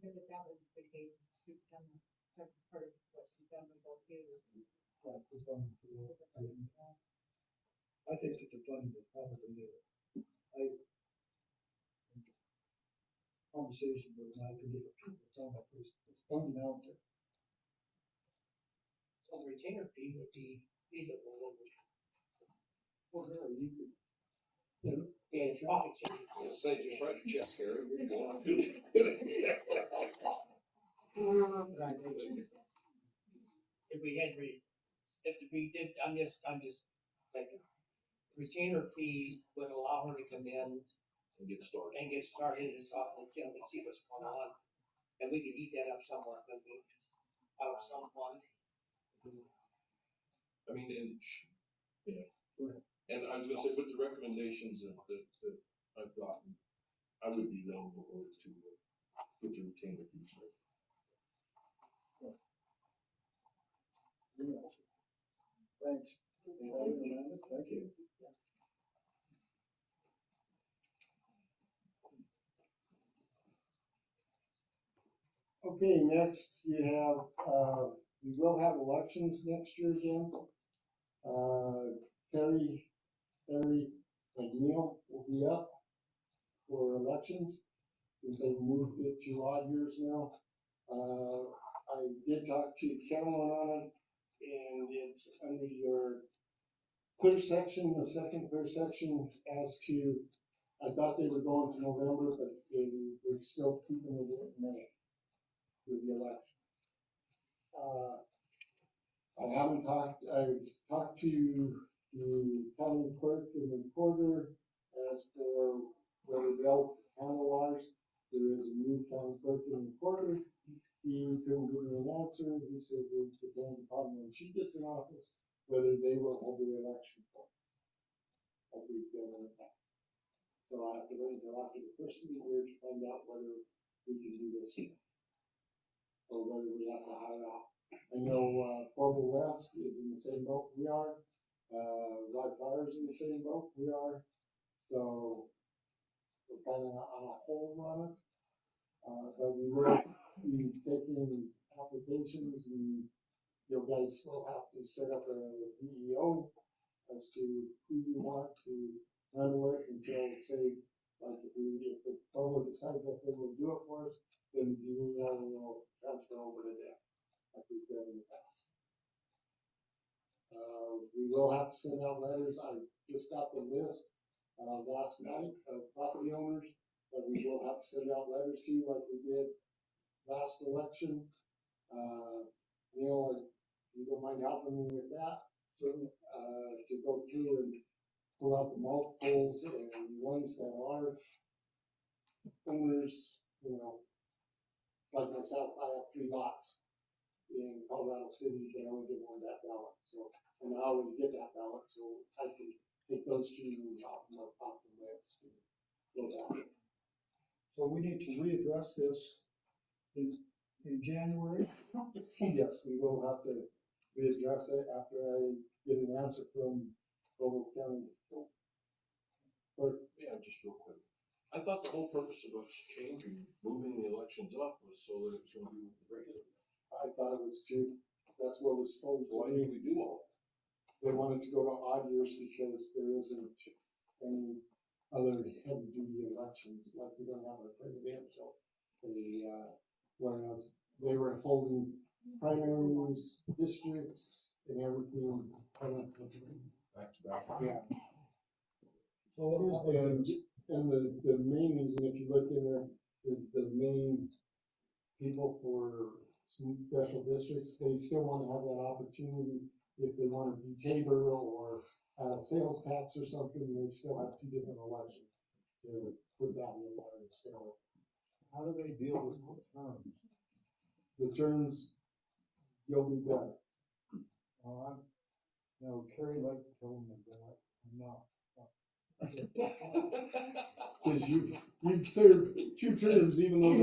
Because if that was the case, she's done, her, what she's done with both years. Like, we're going to, I think that the funding is probably there. Conversation with my people, it's on my place, it's funding out there. So the retainer fee would be feasible, would be, Well, there, you could. yeah, it's pocket change. Say, just write a check, Harry, we're going. If we had if we did, I'm just thinking, retainer fee would allow her to come in And get started. and get started and talk to Jim and see what's going on. And we could eat that up somewhere, maybe, out of some fund. I mean, yeah, and I was gonna say, with the recommendations that I've gotten, I would be willing to vote to put the retainer fees there. Thanks. Thank you. Okay, next you have, we will have elections next year again. Terry and Neil will be up for elections since they moved it to odd years now. I did talk to Carolyn on it, and it's under your clear section, the second clear section as to, I thought they were going to November, but they're still keeping it in May with the election. I've talked to the county clerk and recorder as for whether they'll handle ours. There is a new county clerk and recorder. He couldn't give me an answer. He says it depends upon when she gets in office, whether they will hold the election for us. Like we've done in the past. So I have to wait until after the first meeting here to find out whether we can do this or whether we have to hire out. I know, Portal West is in the same boat we are. Rod Fire's in the same boat we are. So we're kind of on a hold on it. But we will be taking applications, and you guys will have to set up a PEO as to who you want to handle it until, say, like if the public decides that they will do it for us, then the PEO will transfer over to them, like we've done in the past. We will have to send out letters. I just got the list, last night of property owners that we will have to send out letters to like we did last election. Neil, if you don't mind helping me with that, to go through and pull out the multiples and ones that are owners, like myself, I have 3 lots in Colorado City, they only get one that ballot, so, and I already get that ballot, so I can take those 2 off the list and go back. So we need to readdress this in January. Yes, we will have to readdress it after I get an answer from Provo County. Yeah, just real quick. I thought the whole purpose of us changing, moving the elections up was so that it was gonna be regular. I thought it was too, that's what was told to Why me. did we do all that? They wanted to go to odd years because there isn't any other heavy duty elections, like we don't have a presidential whereas they were holding primaries, districts, and everything. Back to back. Yeah. So it is what it is. And the main reason, if you look in there, is the main people for some special districts, they still want to have that opportunity. If they want to be Tabor or sales tax or something, they still have two different elections to put that in there. So How do they deal with terms? the terms, you'll be better. No, Kerry like told me that, I'm not. Because you've served 2 terms, even though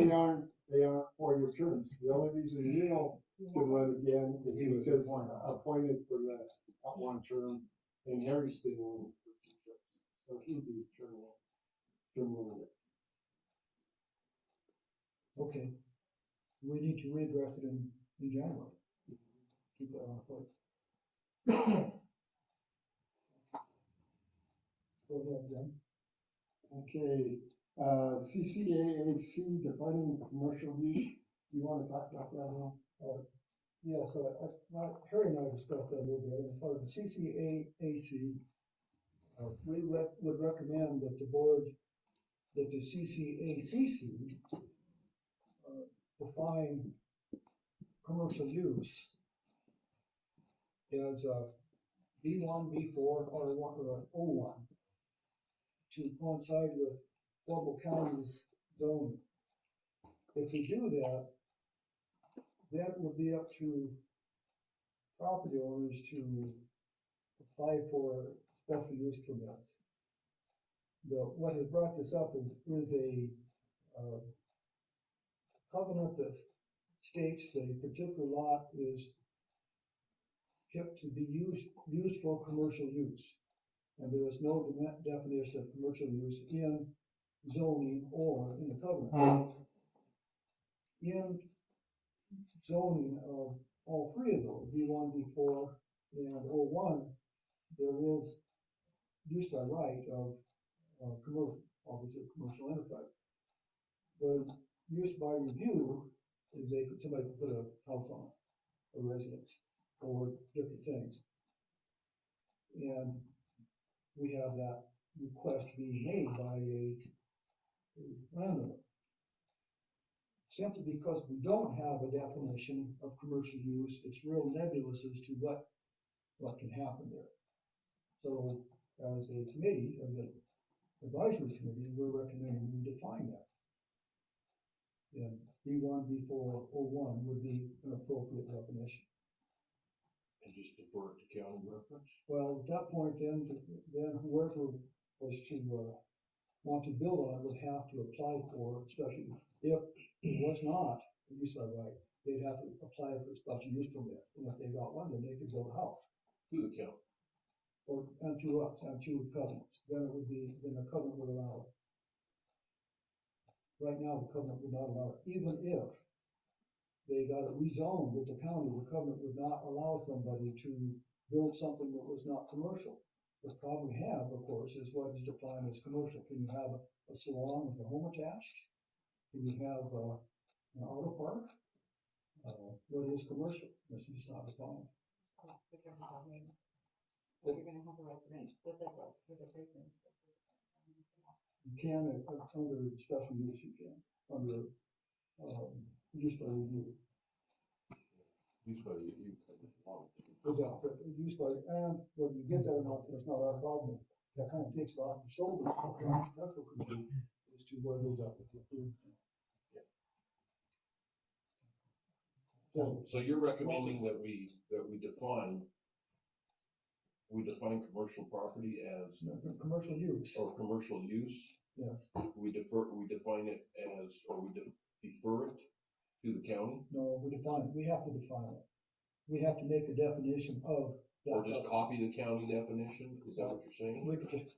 they aren't 4-year terms. The only reason Neil can run again is He was because appointed. appointed for that 1 term, and Harry's been on for 2 terms. So he'd be term limit. Okay, we need to readdress it in January. Keep that on foot. Go ahead, Jim. Okay, CCAAC defining commercial use. You want to talk about that now? Yeah, so Harry and I discussed that a little bit, as far as the CCAAC, we would recommend that the CCACC, define commercial use as, B1, B4, R1, or O1, to coincide with Pueblo County's zoning. If we do that, that would be up to property owners to apply for special use permits. What has brought this up is a covenant that states that a particular lot is kept to be used for commercial use. And there is no definition of commercial use in zoning or in the covenant. In zoning of all 3 of those, B1, B4, and O1, there is use by right of commercial, obviously commercial enterprise. The use by review is somebody could put a house on it, a residence, or different things. And we have that request being made by a landowner. Simply because we don't have a definition of commercial use, it's real nebulous as to what can happen there. So as a committee, as an advisory committee, we're recommending we define that. And B1, B4, O1 would be an appropriate definition. And just defer it to county reference? Well, at that point, then whoever was to want to build on it would have to apply for, especially if it was not a use by right, they'd have to apply for a special use permit. And if they got one, then they could build a house. To the county. And to us, and to covenants. Then the covenant would allow it. Right now, the covenant would not allow it. Even if they got it rezoned with the county, the covenant would not allow somebody to build something that was not commercial. The problem we have, of course, is what is defined as commercial. Can you have a salon with a home attached? Can you have an auto park? What is commercial? This is not defined. You're gonna have a residence with a business. You can, under special use, you can, under, use by review. Use by review. Yeah, but use by, and whether you get that or not, that's not our problem. That kind of takes it off the shoulders of the architectural committee as to whether that would be approved. So you're recommending that we define commercial property as, Commercial use. or commercial use? Yes. We define it as, or we defer it to the county? No, we have to define it. We have to make a definition of that. Or just copy the county definition? Is that what you're saying? We could just,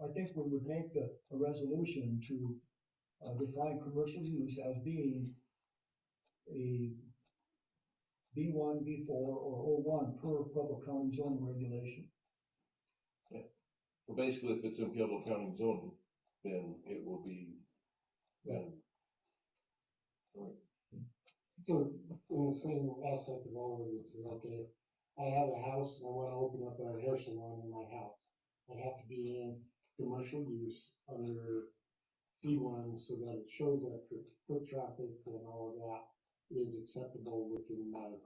I think we would make a resolution to define commercial use as being a B1, B4, or O1 per Pueblo County zoning regulation. So basically, if it's in Pueblo County zoning, then it will be, then So, in the same aspect of all of it, it's okay, I have a house and I wanna open up a hair salon in my house. I have to be in commercial use under C1 so that it shows that foot traffic and all of that is acceptable within that.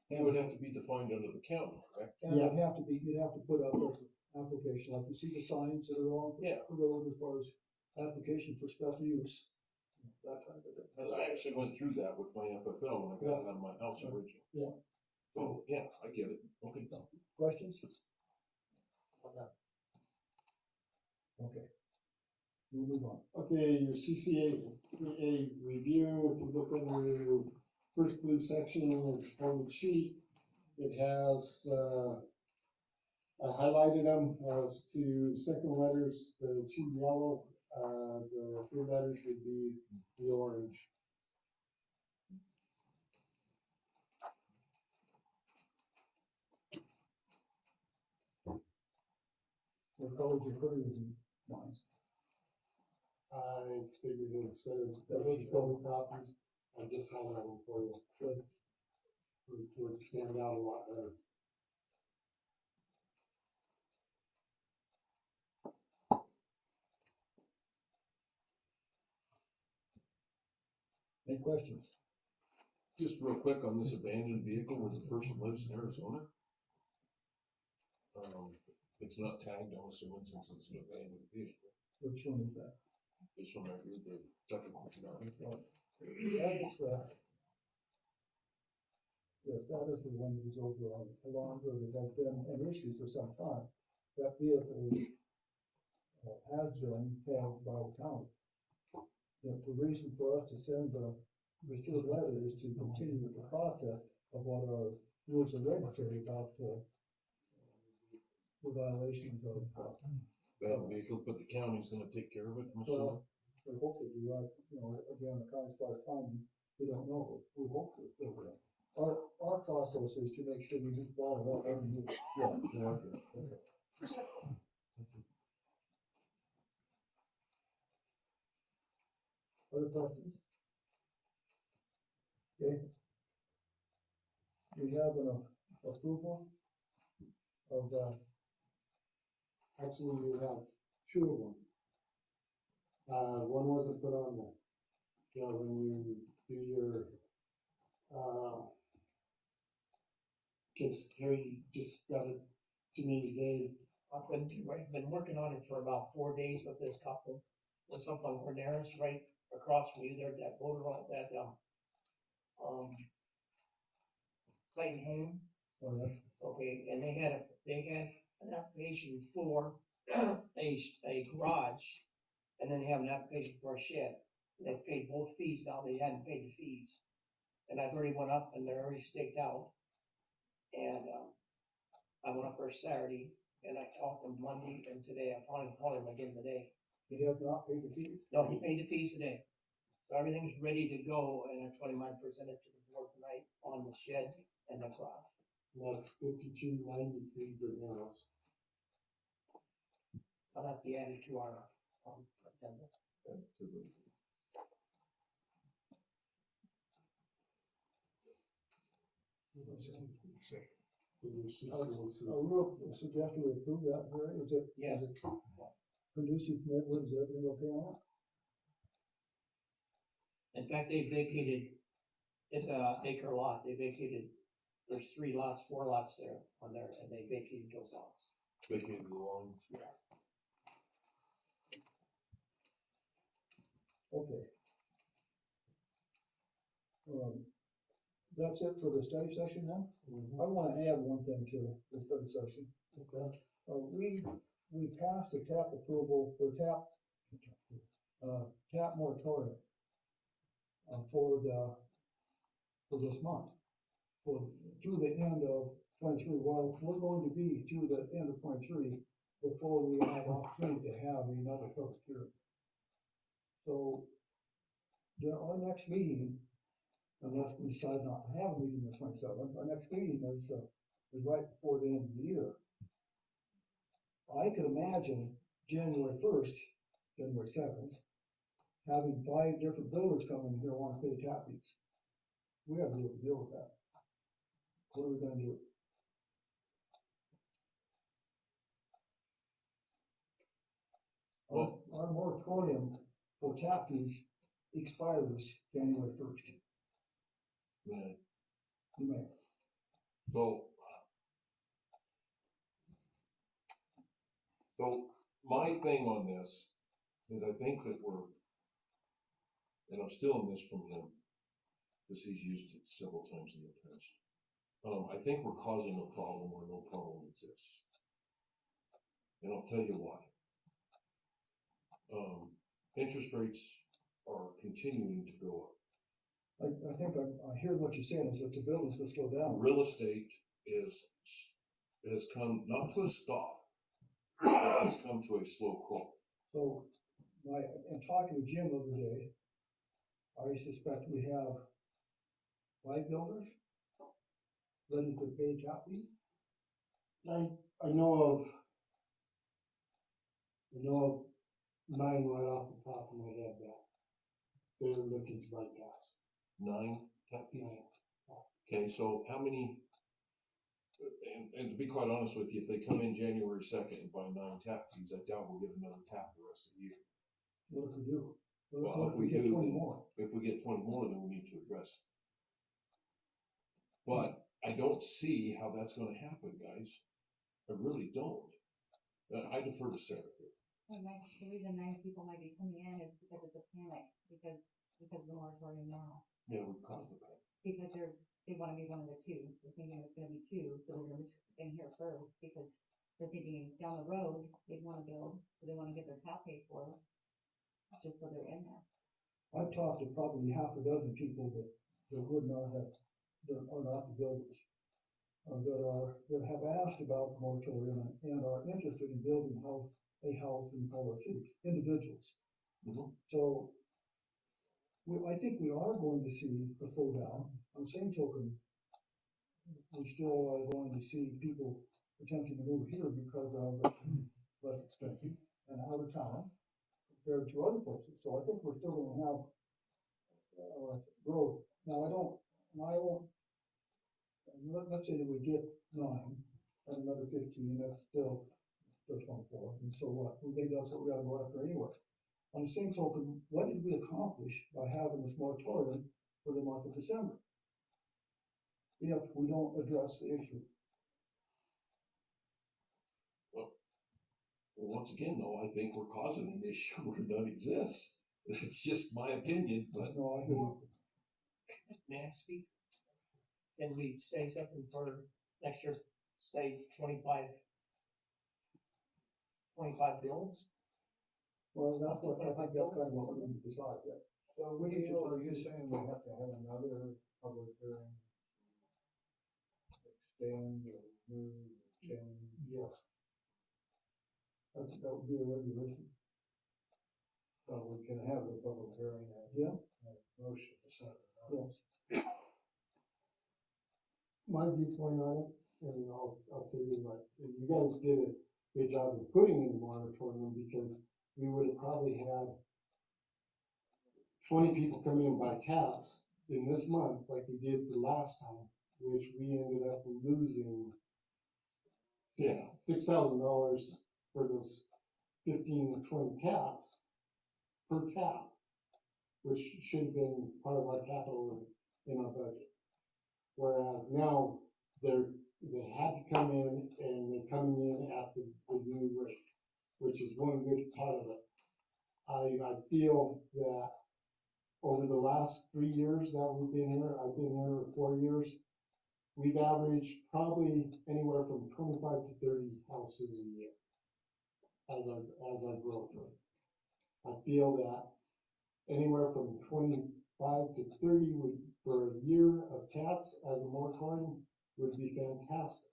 It would have to be defined under the county, correct? And it'd have to be, you'd have to put up an application, like you see the signs that are on Yeah. the road as far as application for special use. That kind of thing. Cause I actually went through that with my FFL when I got it out of my house originally. Yeah. So, yeah, I get it. Okay. Questions? Okay. We'll move on. Okay, your CCA review, if you look under your first blue section, it's on the sheet. It has, I highlighted them as to second letters, the two yellow, the three letters would be the orange. What colors you put it in? Nice. I figured instead of those color copies, I just highlight them for you. Good. Would stand out a lot better. Any questions? Just real quick on this abandoned vehicle where the person lives in Arizona. It's not tagged, I'm assuming, since it's an abandoned vehicle. Which one is that? This one right here, the second one. Yes, that is the one that's over on Alondra that has been an issue for some time. That vehicle has been held by the county. The reason for us to send the referred letter is to continue with the process of what our rules are regulatory about the violations of. Abandoned vehicle, but the county's gonna take care of it, I'm assuming. Well, we hope that we are, again, the county's got time, we don't know, we hope that they will. Our process is to make sure we do follow up every year. Yeah. Okay. Other questions? Okay. We have an approval of, Actually, you have two of them. One wasn't put on there. When you do your, cause Harry just got it to me today. I've been working on it for about 4 days with this couple. There's something on Corderas right across from you there, that voter on that, Clayton home. Okay, and they had an application for a garage, and then they have an application for a shed. They paid both fees now, they hadn't paid the fees. And I've already went up and they're already staked out. And, I went up there Saturday and I talked to him Monday and today, I probably call him again today. he has not paid the fees. No, he paid the fees today. So everything's ready to go and I told him I'd present it to the board tonight on the shed and the garage. That's 5293 for now. I'll have to add it to our, agenda. I will suggest we approve that, Harry, is it? Yes. Is it conducive to neighborhood, is everything okay on In fact, they vacated, it's a acre lot, they vacated, there's 4 lots there on there, and they vacated those lots. Vacated the lawns. it? Okay. That's it for the study session now? I wanna add one thing to the study session. Okay. We passed the TAP approval for TAP moratorium for this month, through the end of 23. Well, we're going to be through the end of 23 before we have opportunity to have another public hearing. So, our next meeting, unless we decide not to have a meeting the 27th, our next meeting is right before the end of the year. I could imagine January 1st, January 7th, having 5 different builders come in here wanna pay tap fees. We gotta be able to deal with that. What are we gonna do? Our moratorium for tap fees expires January 1st. Right. You may. So my thing on this is I think that we're, and I'm stealing this from him, because he's used it several times in the past. I think we're causing a problem where no problem exists. And I'll tell you why. Interest rates are continuing to go up. I think I hear what you're saying, is that the building's gonna slow down. Real estate has come, not to a stop, but has come to a slow crawl. So, in talking to Jim the other day, I suspect we have 5 builders ready to pay tap fees. I know of 9 right off the top of my head that they're looking to buy gas. 9 tap fees? Okay, so how many, and to be quite honest with you, if they come in January 2nd and buy 9 tap fees, I doubt we'll get another tap the rest of the year. What if we do? Well, What if we get 20 more? If we get 20 more, then we need to address it. But I don't see how that's gonna happen, guys. I really don't. I defer to Sarah here. The reason 9 people might be coming in is because it's a panic, because of the moratorium now. Yeah, we caused the panic. Because they wanna be one of the 2, they're thinking it's gonna be 2, so they're gonna be in here first, because they're thinking down the road, they wanna build, so they wanna get their tap paid for, just so they're in there. I've talked to probably half a dozen people that would not have, that are not the builders. That have asked about the moratorium and are interested in building a house in Colorado City, individuals. Mhm. So, I think we are going to see a slowdown. On the same token, we still are going to see people attempting to move here because of less expensive and out of town compared to other places. So I think we're still gonna have, growth. Now, let's say that we get 9 and another 15, that's still 24, and so what? We think that's what we gotta go after anyway. On the same token, what did we accomplish by having this moratorium for the month of December? If we don't address the issue. Well, once again, though, I think we're causing an issue where none exists. It's just my opinion, but No, I agree. May I speak? Can we say something for next year, say 25 builds? Well, that's what, I think that's kind of what we need to decide, yeah. So we need to, are you saying we have to have another public hearing? Extend or move, change? Yes. That would be a regulation. So we can have the public hearing and. Yeah. Motion to set it. Yes. My viewpoint on it, and I'll tell you what, you guys did a good job of putting in the moratorium, because we would have probably had 20 people coming in by taps in this month, like we did the last time, which we ended up losing $6,000 for those 15 to 20 taps per tap, which should have been part of our capital in our budget. Whereas now they had to come in, and they're coming in at the new rate, which is one good part of it. I feel that over the last 3 years that we've been here, I've been here 4 years, we've averaged probably anywhere from 25 to 30 houses a year as our growth rate. I feel that anywhere from 25 to 30 would, for a year of taps as a moratorium, would be fantastic.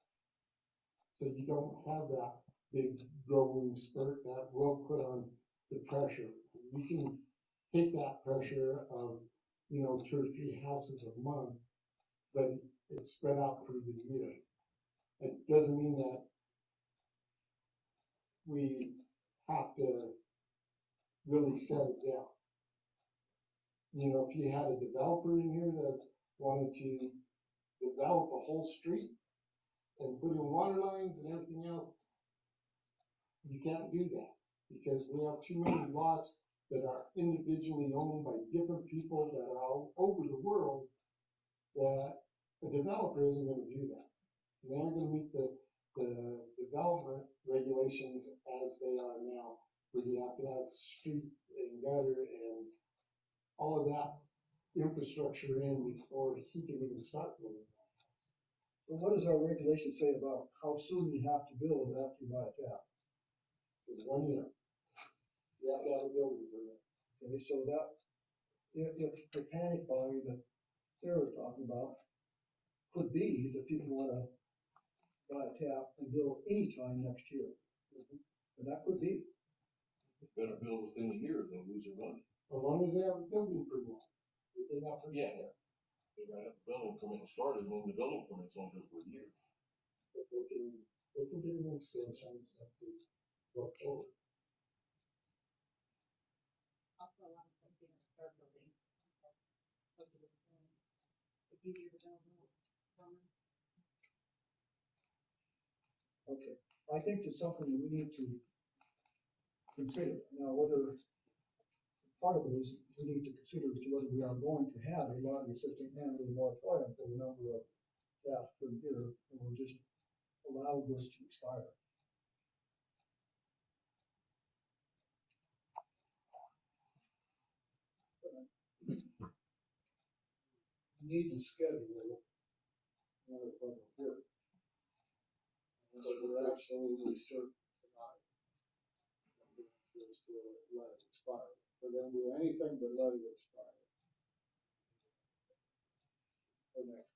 So you don't have that big growing spurt that will put on the pressure. You can take that pressure of, 2 or 3 houses a month, but it's spread out through the year. It doesn't mean that we have to really set it down. you know, if you had a developer in here that wanted to develop a whole street and put in water lines and everything else, you can't do that, because we have too many lots that are individually owned by different people that are all over the world, that a developer isn't gonna do that. They're not gonna meet the development regulations as they are now, where you have to have street and gutter and all of that infrastructure in before he can even start building. So what does our regulation say about how soon you have to build after you buy a tap? It's 1 year. You have to have a building permit. Okay, so that, if the panic buying that Sarah was talking about could be that people wanna buy a tap and build anytime next year. And that could be. Better build within a year than lose your money. As long as they have a building permit. Within that first Yeah. year. They gotta have a building permit started, and then the building permit's only good for a year. But they can get an extension and stuff to go forward. Also, a lot of times they don't start building. It's easier to build. Okay, I think it's something that we need to consider. Now, whether, part of it is, we need to consider as to whether we are going to have a lottery system and a moratorium for the number of taps per year, and we'll just allow this to expire. Need to schedule another public hearing. So we're actually research tonight. Just to let it expire. We're gonna do anything but let it expire. For next.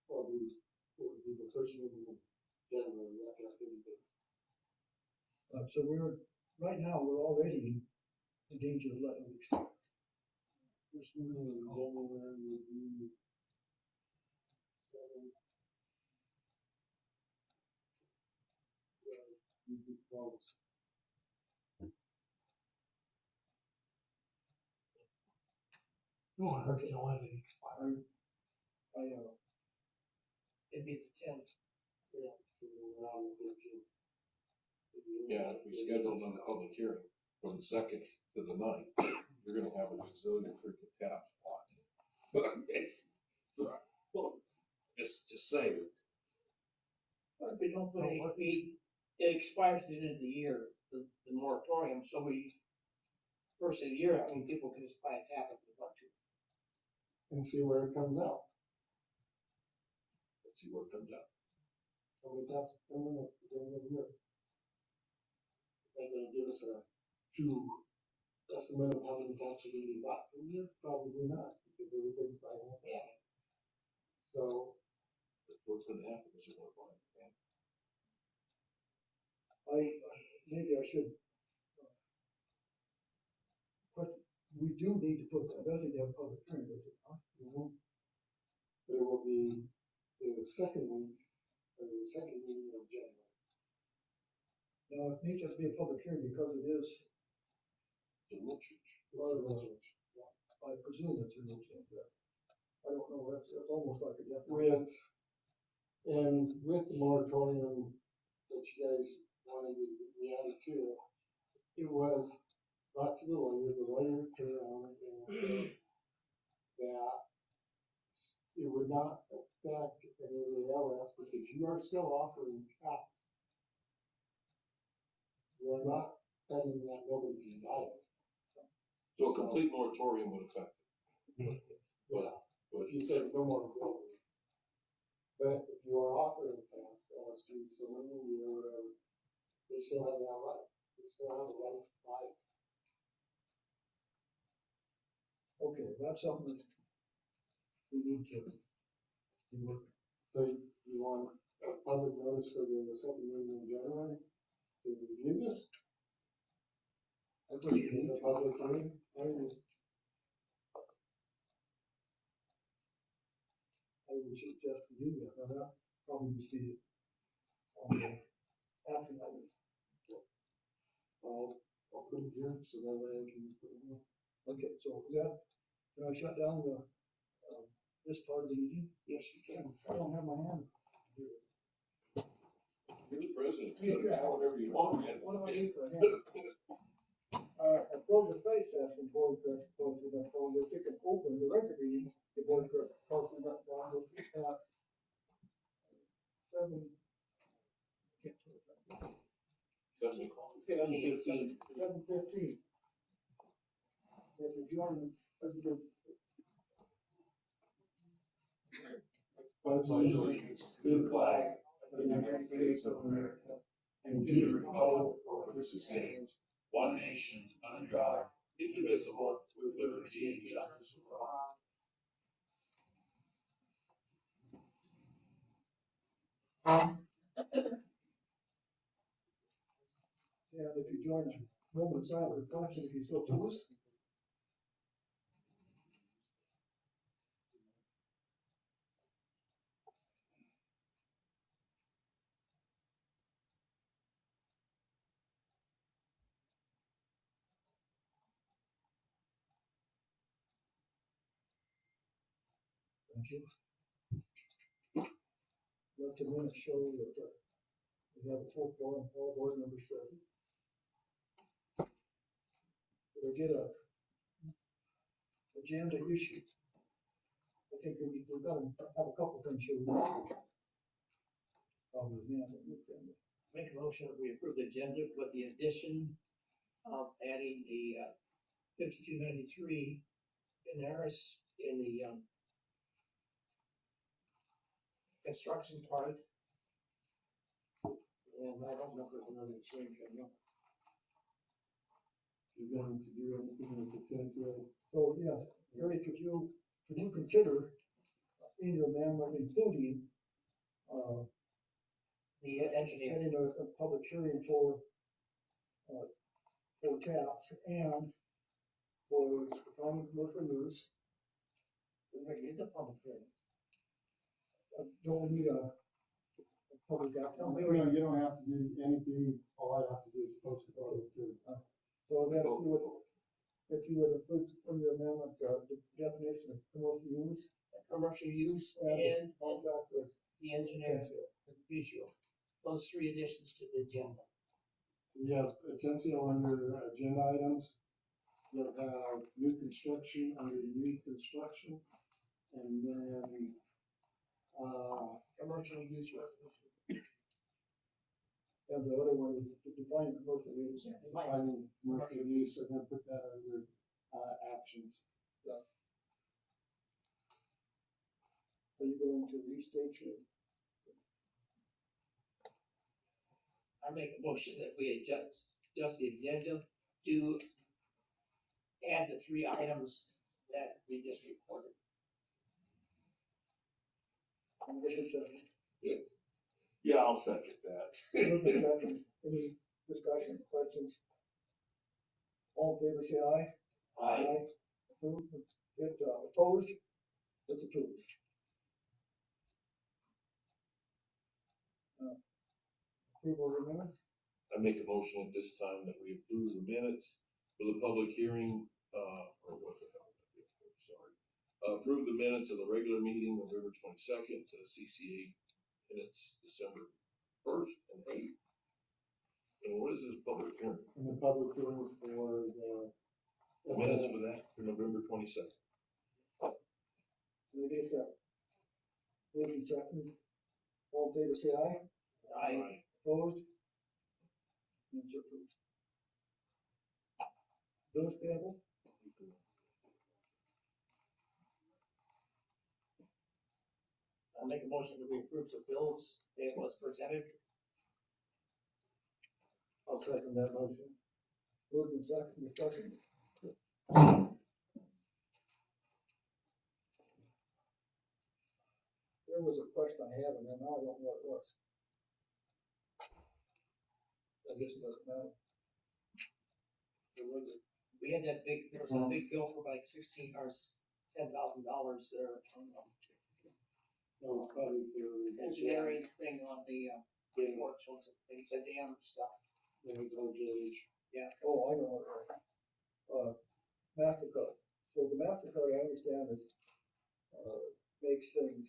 Probably, would be the first meeting in January, after our 30 days. So right now, we're already in danger of letting it expire. First meeting in January would be 7. We'd be close. You want her to let it expire. It'd be the 10th. Yeah, so we're around the 13th. Yeah, if we schedule another public hearing from the 2nd to the 9th, you're gonna have a gazillion freaking tap spots. Well, just saying. But we don't put it expires at the end of the year, the moratorium, so first of the year, I mean, people can just buy a tap if they want to. And see where it comes out. Let's see where it comes out. How many taps come in at the end of the year? They're gonna give us a true estimate of how many taps are gonna be bought per year? Probably not, because everything's by hand. Yeah. So, What's gonna happen is you're gonna find, man. Maybe I should. Question, we do need to put, eventually have a public hearing, does it not? there will be the second week, or the second meeting of January. Now, it needs to be a public hearing because it is, It's a rule change. I presume it's a rule change, yeah. I don't know, that's almost like a death. With the moratorium that you guys wanted to be added to, it was brought to the lawyer turned around and said that it would not affect any of the LS because you are still offering taps. You are not telling that nobody can buy it. So a complete moratorium would affect it. Yeah, But you said no more building. But if you are offering taps, LSD, saline, or whatever, they still have that right. They still have a right to buy it. Okay, that's something that we need to work. So you want a public notice for the second meeting in January to review this? I think we Is need a to. public hearing? I would suggest we do that, now that probably would be, after that. I'll put it here so that way I can put it in. Okay, so is that, can I shut down the, this part of the meeting? Yes, you can. I don't have my hand. You're the president, you can do whatever you want, man. What do I need for a hand? I closed the study session, board of directors, closed the phone, they can open the record meeting, the board of directors, closed the down, we'll keep that. 7. can't do it. 7:15. If you join, Pledge allegiance to the flag of the United States of America and to the republic for which it stands, one nation, under God, indivisible, with liberty and justice for all. and if you join a moment of silence, reflection, if you so choose. Thank you. Let the minutes show that, we have a full quorum, all board members present. We get a agenda issue. I think we've got to have a couple things here. Make a motion that we approve the agenda with the addition of adding the, 5293 Daenerys in the, construction part. And I don't know if there's another change, I know. You're going to do anything with the fence or? So, yeah, Gary, could you consider in your amendment including, The engineer, setting a public hearing for taps and for common commercial use? we already did the public hearing. Don't need a public act. No, you don't have to do anything, all I have to do is post it on the. So then if you would include from your amendment, the definition of commercial use. Commercial use And and contract with the engineer and visual. Those three additions to the agenda. We have essential under agenda items. You'll have new construction under new construction. And then, Commercial use resolution. And the other one is to define commercial use. defining commercial use and then put that under, actions. Are you going to restate your? I make a motion that we adjust the agenda to add the three items that we just reported. Yeah, I'll second that. Any discussion, questions? All in favor, say aye. Aye. Approved, opposed? It's approved. Approval of the minutes? I make a motion at this time that we approve the minutes for the public hearing, or what the hell, sorry. Approve the minutes of the regular meeting November 22nd, to the CCA minutes December 1st and 8th. And what is this public hearing? And the public hearing for the. The minutes for that, for November 22nd. Any day second? Moved and seconded. All in favor, say aye. Aye. Opposed? It's approved. Bills payable? I'll make a motion that we approve the bills as was presented. I'll second that motion. Moved and seconded, discussion. There was a question I had, and then now I don't know what it was. I guess it doesn't matter. We had that big, there was a big bill for like $10,000 there on No, it's probably for. engineering thing on the, works, they said dam stuff. There's no judge. Oh, I know what it was. MasterCard. So the MasterCard, I understand, is, makes things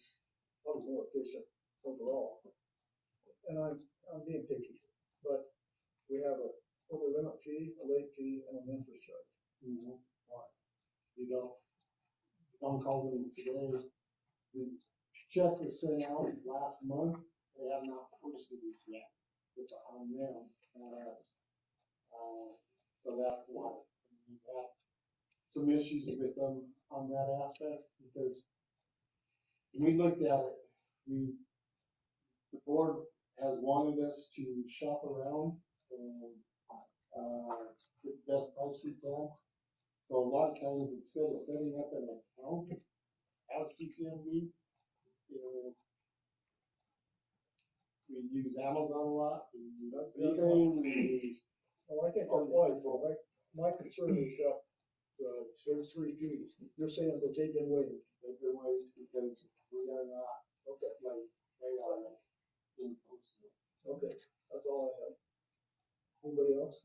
probably more efficient overall. And I'm being picky, but we have a over limit fee, a late fee, and an interest charge. Mhm. Why? You don't call them today. The check was sent out last month, they have not posted it yet. It's on them, not us. So that's why we've had some issues with them on that aspect, because we looked at it, the board has wanted us to shop around and, get the best price we can. So a lot of times, instead of setting up an account as CCMB, you know, we use Amazon a lot, we use eBay, we use, Oh, I think that's wise, Paul. My concern is that, there's three fees. You're saying that they've been waived. they've been ways because we are not, Okay, like, they are in posted. okay, that's all I have. Anybody else?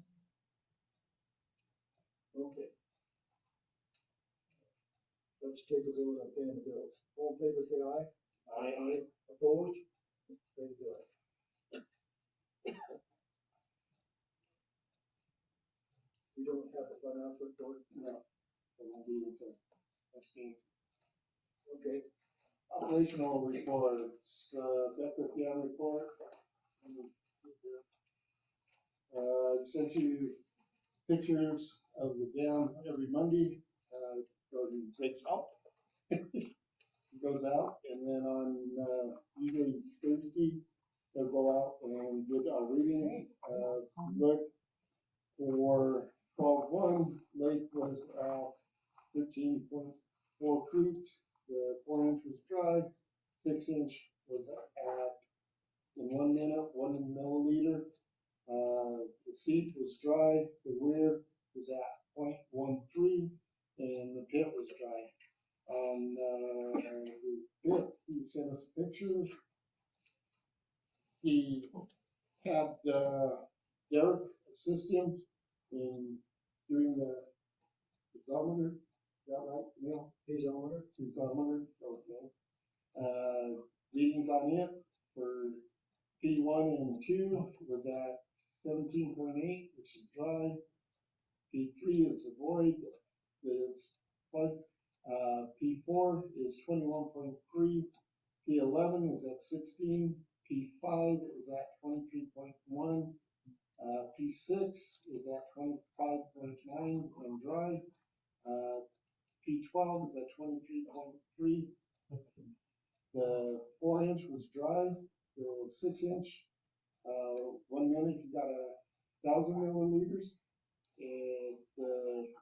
Okay. Let's take a vote on paying the bills. All in favor, say aye. Aye. Opposed? Very good. We don't have the financial report? No, it won't be until next week. Okay, Operational reports, Beckwith Dam report. Sent you pictures of the dam every Monday, goes and breaks out. Goes out, and then on, usually Thursday, they'll go out and get our readings, look for 12/1, lake was, 13.4 feet, the 4 inch was dry, 6 inch was at, in 1 minute, 1 milliliter. The seat was dry, the rear was at 0.13, and the pit was dry. On, the pit, he sent us pictures. He had, Derek assist him in doing the thermometer, is that right, Neil? Thermometer, okay. Readings on it for P1 and 2 was at 17.8, which is dry. P3 is a void, it's flood. P4 is 21.3. P11 is at 16. P5 is at 23.1. P6 is at 25.9 and dry. P12 is at 23.3. The 4 inch was dry. The 6 inch, 1 minute you got 1,000 milliliters. And the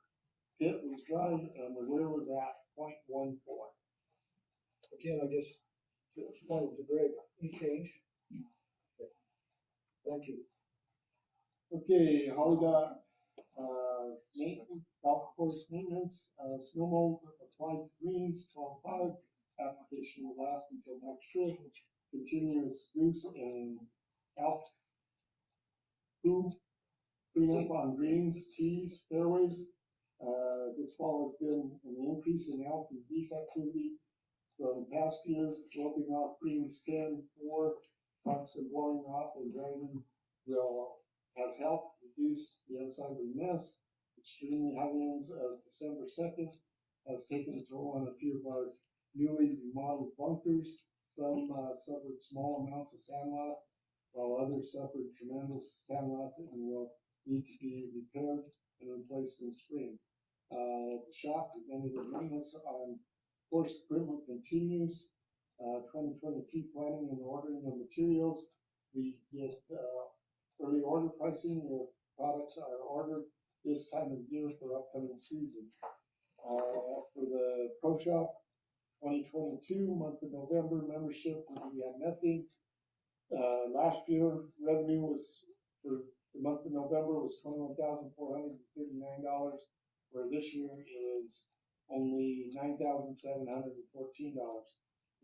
pit was dry and the rear was at 0.14. again, I guess, just wanted to Greg, any change? Okay. Thank you. Okay, Holly got, maintenance, golf course maintenance, snow mold applied to greens, 12/5. Application will last until next year. Continuous goose and elk food cleanup on greens, tees, fairways. This fall has been an increase in elk and geese activity from past years, sloping off greens 10, 4, constant blowing off and driving will has helped reduce the unsightly mess. Extremely high winds of December 2nd has taken a toll on a few of our newly remodeled bunkers. Some suffered small amounts of sand loss, while others suffered tremendous sand loss and will need to be repaired and replaced in spring. The shop preventative maintenance on course equipment continues. 2023 planning and ordering of materials. We get early order pricing if products are ordered this time of year for upcoming season. For the Pro Shop 2022 month of November membership, we had nothing. Last year revenue was for the month of November was $21,439, where this year is only $9,714.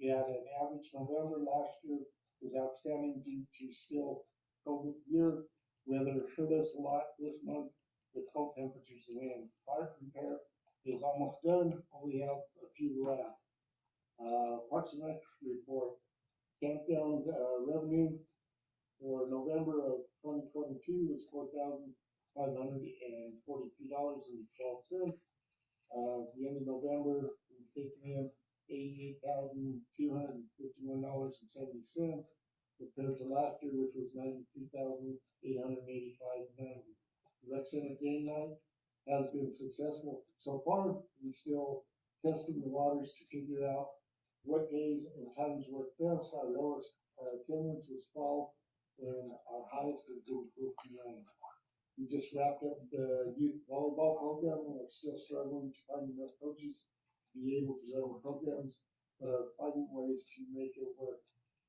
We had an average November last year was outstanding due to still COVID year. Weather hurt us a lot this month with cold temperatures and wind. Part repair is almost done, only have a few left. Parks and Rec report, campground, revenue for November of 2022 was $4,543.12. The end of November, we've taken in $88,251.70 compared to last year, which was $93,885.90. The rec center game night has been successful so far. We're still testing the waters to figure out what days and times work best. Our lowest attendance was 12, and our highest has been 59. We just wrapped up the youth volleyball program, and we're still struggling to find enough coaches to be able to run the programs, but are finding ways to make it work.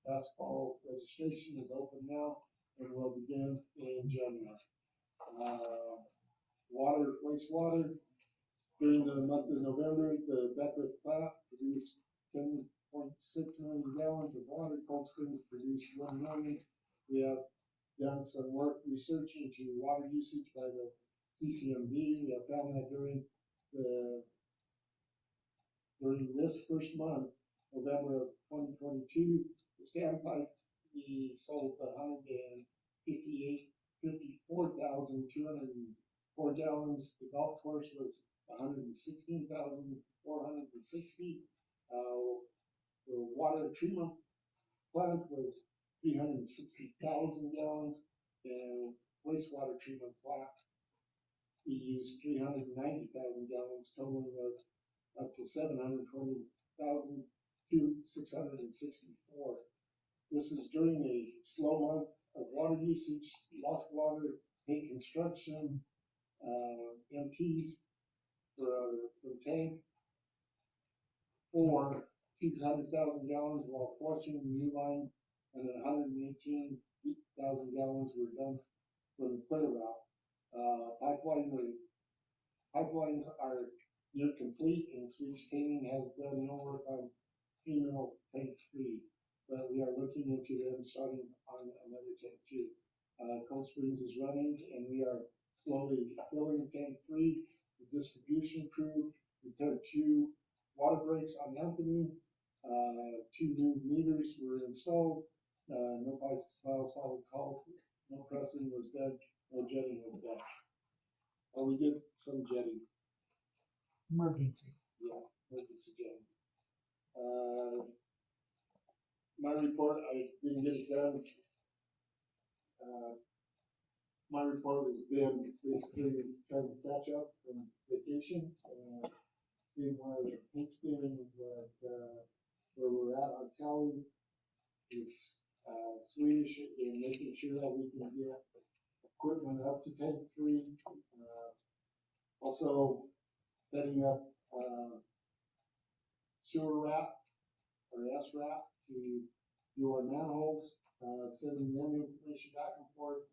Basketball registration is open now and will begin in January. Wastewater, during the month of November, the Beckwith plant produced 10.6 million gallons of water. Cold Springs produced 1 million. We have done some work research into water usage by the CCMV. We have found that during this first month, November of 2022, the standpipe, we sold 54,204 gallons. The golf course was 116,460. The water treatment plant was 360,000 gallons, and wastewater treatment plant, we used 390,000 gallons, totaling of up to 720,664. This is during a slow month of water usage, lost water, paint construction, MTs for tank, for 200,000 gallons while flushing the new line, and then 118,000 gallons were done for the clear route. Pipelines are near complete, and Swedish Painting has done no work on female tank 3, but we are looking into them starting on another tank 2. Cold Springs is running, and we are slowly filling tank 3. The distribution crew repaired 2 water breaks on Anthony. 2 new meters were installed. No solid salt, no pressing was done, no jetting was done. We did some jetting. Emergency. Yeah, emergency jetting. My report, I didn't get it done. My report has been basically trying to catch up from vacation, seeing where it's been, where we're at on tally. It's Swedish in making sure that we can get equipment up to tank 3. Also setting up sewer wrap or S-wrap to do our manholes, sending them information back and forth,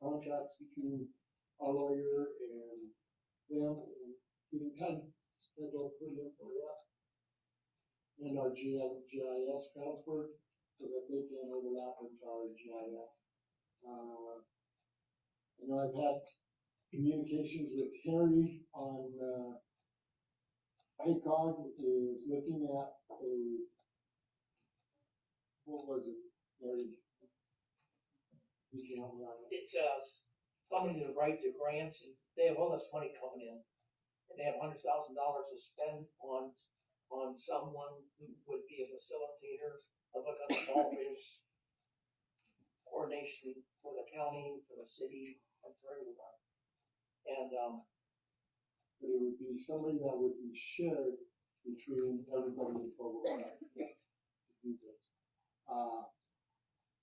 contracts between our lawyer and them, and getting kind of scheduled for them for that, and our GIS transfer so that they can overlap into our GIS. I know I've had communications with Harry on ACOG is looking at what was it, Harry? It's, somebody to write the grants, and they have all this money coming in, and they have $100,000 to spend on someone who would be a facilitator of like a golfers coordination for the county, for the city, and for everyone. And, But it would be somebody that would be shared between everybody involved to do this.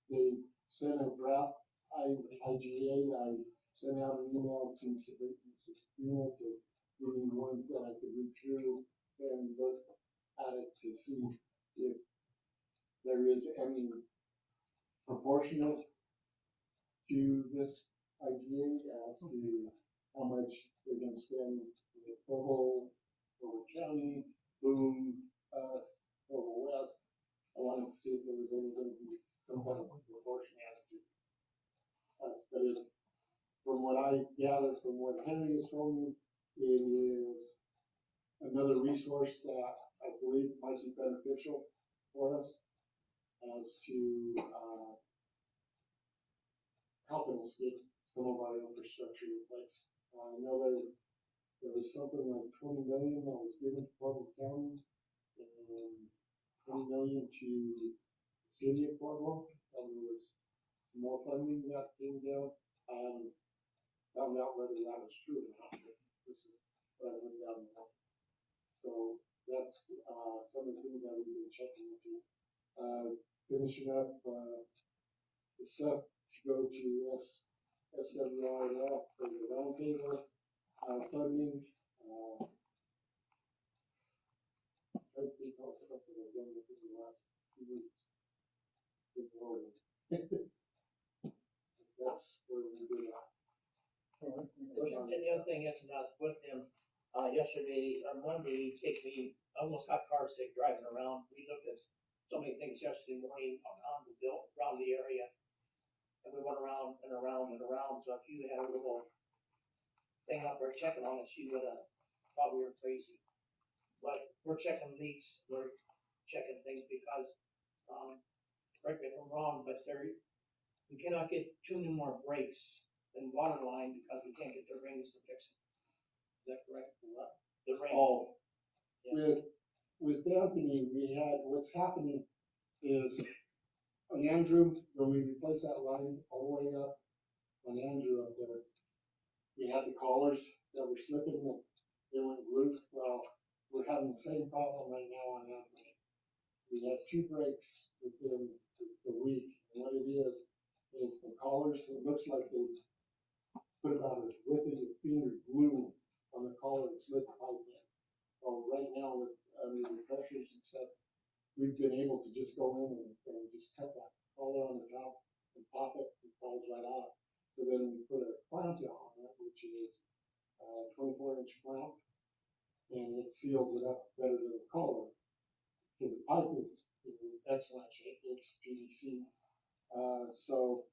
They sent a draft IGA. I sent out an email to Sabrina to give me one that I could read through and look at it to see if there is any proportionate to this IGA as to how much they're going to spend with Provo County, Boone, us, Provo West. I wanted to see if there was anything, some kind of proportion as to us. But from what I gathered from what Henry has told me, it is resource that I believe might be beneficial for us as to, helping us get some of our infrastructure in place. I know there was something like 20 million that was given to Pueblo County and 20 million to the city of Pueblo. There was more funding that came down. Found out whether that was true or not, but this is what I went down there. So that's, some of the things that we've been checking into. Finishing up, the stuff to go to SWRF for the roundtable, funding, I think all the stuff that I've done within the last 2 weeks. Good Lord. That's where we do that. All right, any And questions? the other thing is, when I was with them, yesterday, or Monday, he took me, I almost got car sick driving around. We looked at so many things yesterday morning on the bill, around the area. And we went around and around and around, so if you had a little thing up there checking on it, you would have probably were crazy. But we're checking leaks, we're checking things because, correct me if I'm wrong, but we cannot get 2 new more breaks in water line because we can't get the rings to fix it. Is that correct? The rings. Oh, Yeah. with Anthony, we had, what's happening is on Andrew, when we replaced that line all the way up on Andrew up there, we had the collars that were slipping and they went loose. Well, we're having the same problem right now on Anthony. We had 2 breaks within the week. And what it is the collars, it looks like they put about as width as your finger glue on the collar and slip the pipe in. So right now with, the pressures and stuff, we've been able to just go in and just cut that collar on the top and pop it, and it falls right off. So then we put a clamp on it, which is a 24-inch clamp, and it seals it up better than the collar. Because the pipe is in excellent shape, it's PVC. So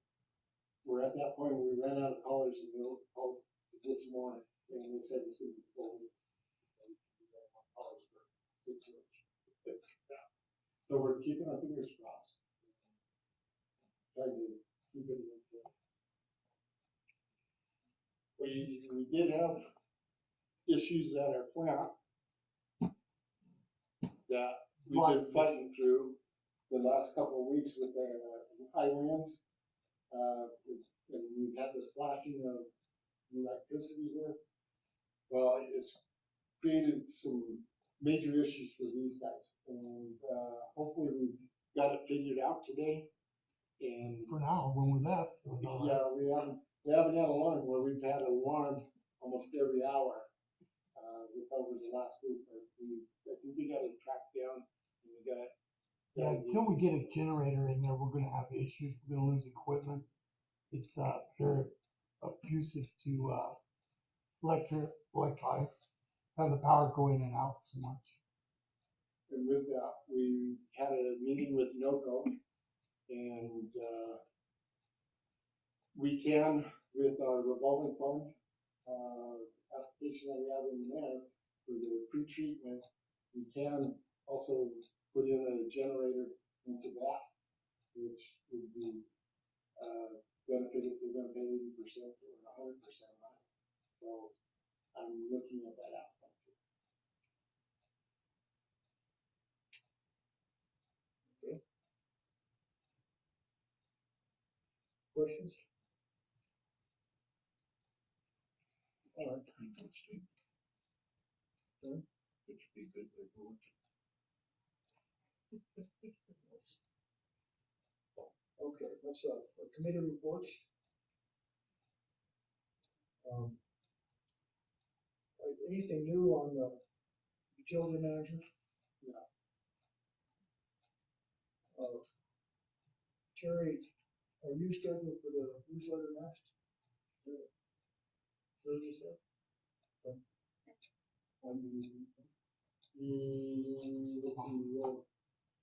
we're at that point where we ran out of collars and we called to get some more, and they said it's going to be 4 weeks. Collars for 6 inch. So we're keeping our fingers crossed. Trying to keep it in control. We did have issues at our plant that we've been fighting through the last couple of weeks with the high winds. And we've had the flashing of electricity here. Well, it's created some major issues for these guys. And, hopefully we've got it figured out today. And For now, when we left, it was all right. yeah, we haven't had alarm where we've had an alarm almost every hour, over the last week. But I think we got it tracked down and we got. Yeah, until we get a generator in there, we're gonna have issues, we're gonna lose equipment. It's, very abusive to, electronics, have the power go in and out so much. And with that, we had a meeting with NOCO and, we can, with our revolving fund, application that we have in there for the pre-treatment, we can also put in a generator into that, which would be, benefit if we're gonna pay 80% or 100% on it. So I'm looking at that aspect too. Questions? All right. Sorry? It should be good paperwork. Okay, let's, committee reports. Anything new on the utility manager? No. Terry, are you scheduled for the newsletter next? Thursday, sir? On the, let's see,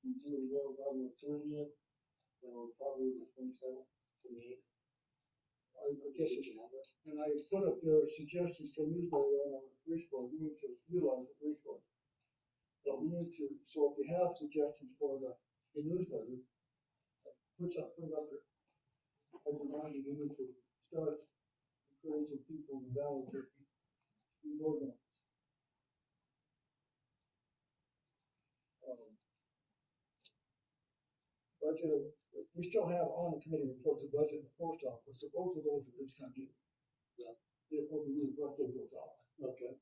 utility bills on the 30th, so probably the 27th, 28th. I guess it's, and I put up there suggestions for newsletter on our free board, we need to utilize the free board. But we need to, so if you have suggestions for the newsletter, put it up there. As a reminder, you need to start encouraging people in the valley to be organized. Budget, we still have on the committee reports the budget and the post office, so both of those are just kind of due. Therefore, we really brought those off. Okay.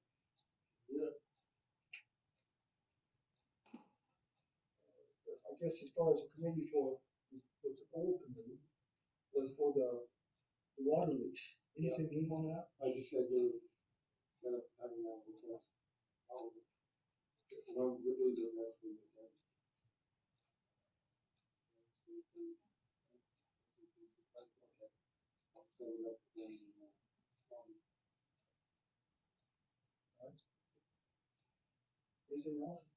Yeah. I guess as far as the committee for, the old committee, was for the water lease. Anything new on that? I just said to set up having that with us. One good days of that week. I'll set it up again. Anything else?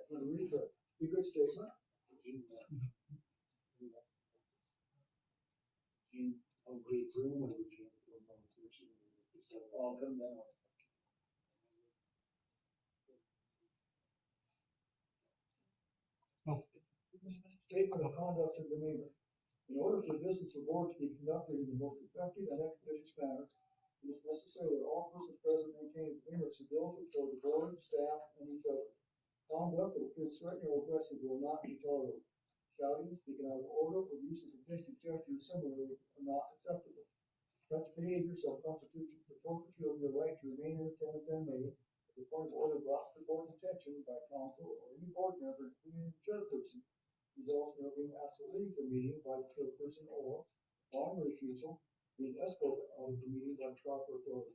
For the research, be good statement. You on great room or would you have to go on vacation? I'll come down. Statement of conduct and demeanor. In order for the business of the board to be conducted in the most effective and expeditious manner, it is necessary that all persons present maintain a demeanor of civility toward the board, staff, and each other. Conduct that appears threatening or aggressive will not be tolerated. Shouting, speaking out of order, or use of suggestive gestures similarly are not acceptable. Such behavior shall constitute the forfeiture of your right to remain in attendance and may, as a point of order brought to the board's attention by council or any board member, including the chairperson, result in being asked to leave the meeting by the chairperson or, upon refusal, being escorted out of the meeting by proper authority.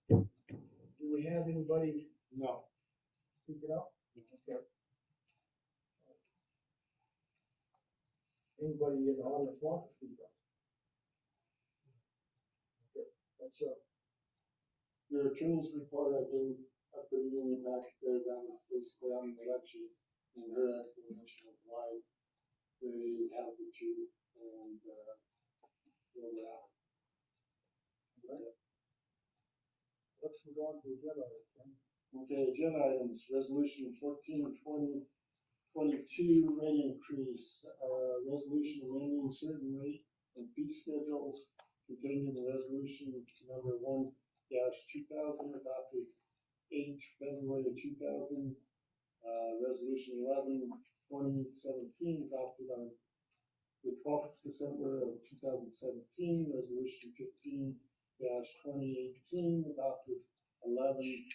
Do we have anybody No. speaking up? Okay. Anybody in the audience wants to speak up? Okay, that's Your attorney's report, I gave up the union back there, that was basically on the election and her explanation of why they have the two and, fill that. let's move on to the agenda. Item. Okay, agenda items, resolution 14/20/22 rate increase, resolution amending certain rate and fee schedules contained in the resolution number 1-2000 adopted 8 February of 2000, resolution 11/2017 adopted on the 12th December of 2017, resolution 15-2018 adopted 11